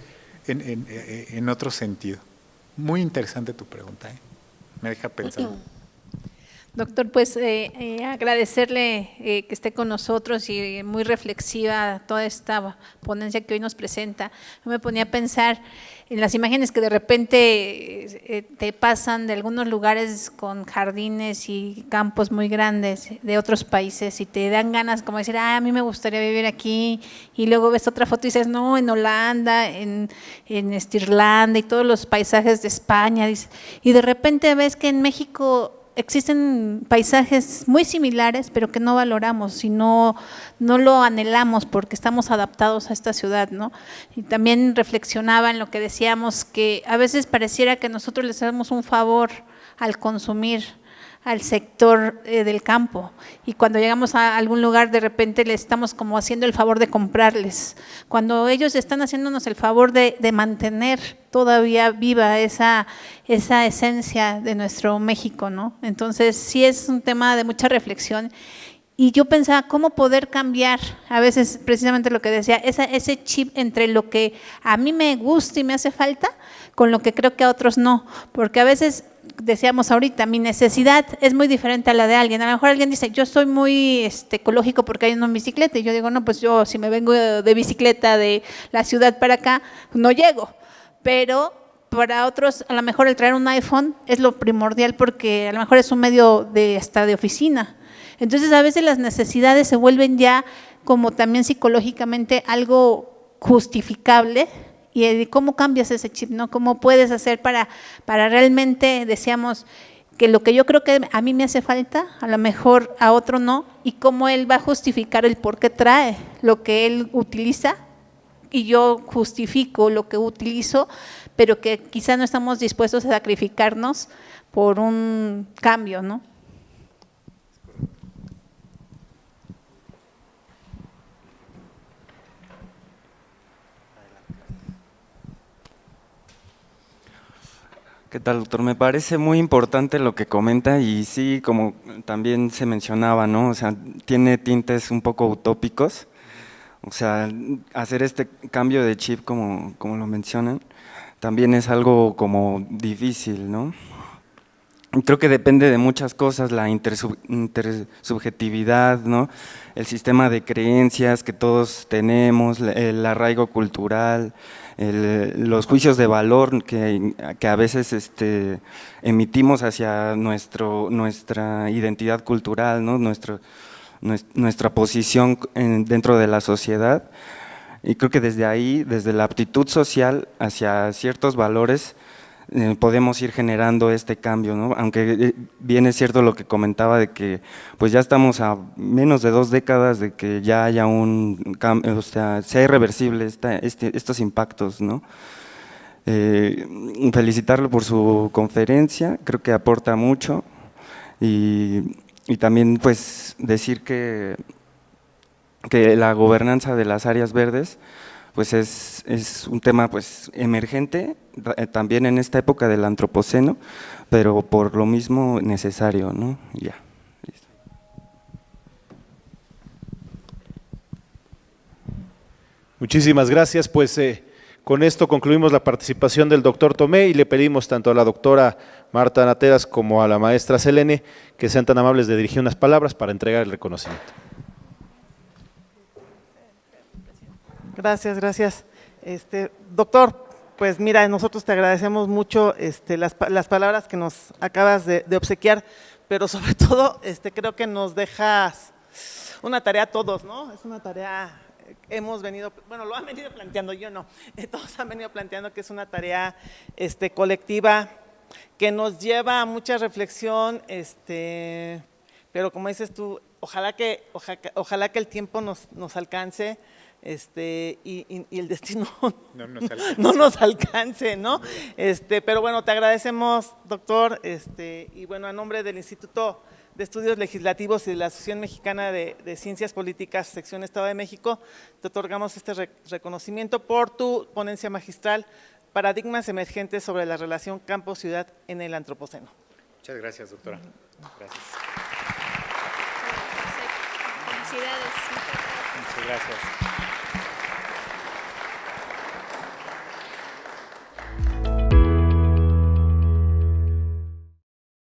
Speaker 2: en otro sentido. Muy interesante tu pregunta, ¿eh? Me deja pensando.
Speaker 4: Doctor, pues agradecerle que esté con nosotros y muy reflexiva toda esta ponencia que hoy nos presenta. Yo me ponía a pensar en las imágenes que de repente te pasan de algunos lugares con jardines y campos muy grandes de otros países y te dan ganas como decir, a mí me gustaría vivir aquí, y luego ves otra foto y dices, no, en Holanda, en Irlanda y todos los paisajes de España, y de repente ves que en México existen paisajes muy similares, pero que no valoramos y no lo anhelamos porque estamos adaptados a esta ciudad, ¿no? Y también reflexionaba en lo que decíamos, que a veces pareciera que nosotros les hacemos un favor al consumir al sector del campo, y cuando llegamos a algún lugar de repente les estamos como haciendo el favor de comprarles, cuando ellos están haciéndonos el favor de mantener todavía viva esa esencia de nuestro México, ¿no? Entonces sí es un tema de mucha reflexión. Y yo pensaba, ¿cómo poder cambiar? A veces, precisamente lo que decía, ese chip entre lo que a mí me gusta y me hace falta, con lo que creo que a otros no. Porque a veces, decíamos ahorita, mi necesidad es muy diferente a la de alguien. A lo mejor alguien dice, yo soy muy ecológico porque hay una bicicleta. Y yo digo, no, pues yo si me vengo de bicicleta de la ciudad para acá, no llego. Pero para otros, a lo mejor el traer un iPhone es lo primordial porque a lo mejor es un medio hasta de oficina. Entonces, a veces las necesidades se vuelven ya como también psicológicamente algo justificable. ¿Y cómo cambias ese chip, no? ¿Cómo puedes hacer para realmente, decíamos, que lo que yo creo que a mí me hace falta, a lo mejor a otro no, y cómo él va a justificar el por qué trae lo que él utiliza y yo justifico lo que utilizo, pero que quizá no estamos dispuestos a sacrificarnos por un cambio, ¿no?
Speaker 5: ¿Qué tal, doctor? Me parece muy importante lo que comenta y sí, como también se mencionaba, ¿no? O sea, tiene tintes un poco utópicos, o sea, hacer este cambio de chip como lo mencionan, también es algo como difícil, ¿no? Creo que depende de muchas cosas, la intersubjetividad, ¿no? El sistema de creencias que todos tenemos, el arraigo cultural, los juicios de valor que a veces emitimos hacia nuestra identidad cultural, ¿no? Nuestra posición dentro de la sociedad. Y creo que desde ahí, desde la aptitud social hacia ciertos valores, podemos ir generando este cambio, ¿no? Aunque bien es cierto lo que comentaba de que pues ya estamos a menos de 2 décadas de que ya haya un cambio, o sea irreversible estos impactos, ¿no? Felicitarlo por su conferencia, creo que aporta mucho y también pues decir que la gobernanza de las áreas verdes pues es un tema pues emergente también en esta época del antropoceno, pero por lo mismo necesario, ¿no? Ya. Listo.
Speaker 1: Muchísimas gracias, pues con esto concluimos la participación del doctor Tomé y le pedimos tanto a la doctora Marta Nateras como a la maestra Selene que sean tan amables de dirigir unas palabras para entregar el reconocimiento.
Speaker 6: Gracias. Doctor, pues mira, nosotros te agradecemos mucho las palabras que nos acabas de obsequiar, pero sobre todo creo que nos dejas una tarea a todos, ¿no? Es una tarea, lo han venido planteando, yo no, todos han venido planteando que es una tarea colectiva que nos lleva a mucha reflexión, pero como dices tú, ojalá que el tiempo nos alcance. Y el destino no nos alcance, ¿no? Pero bueno, te agradecemos, doctor, y bueno, a nombre del Instituto de Estudios Legislativos y de la Asociación Mexicana de Ciencias Políticas, sección Estado de México, te otorgamos este reconocimiento por tu ponencia magistral, Paradigmas Emergentes sobre la relación campo-ciudad en el Antropoceno.
Speaker 2: Muchas gracias, doctora. Gracias.
Speaker 4: Felicidades.
Speaker 2: Muchas gracias.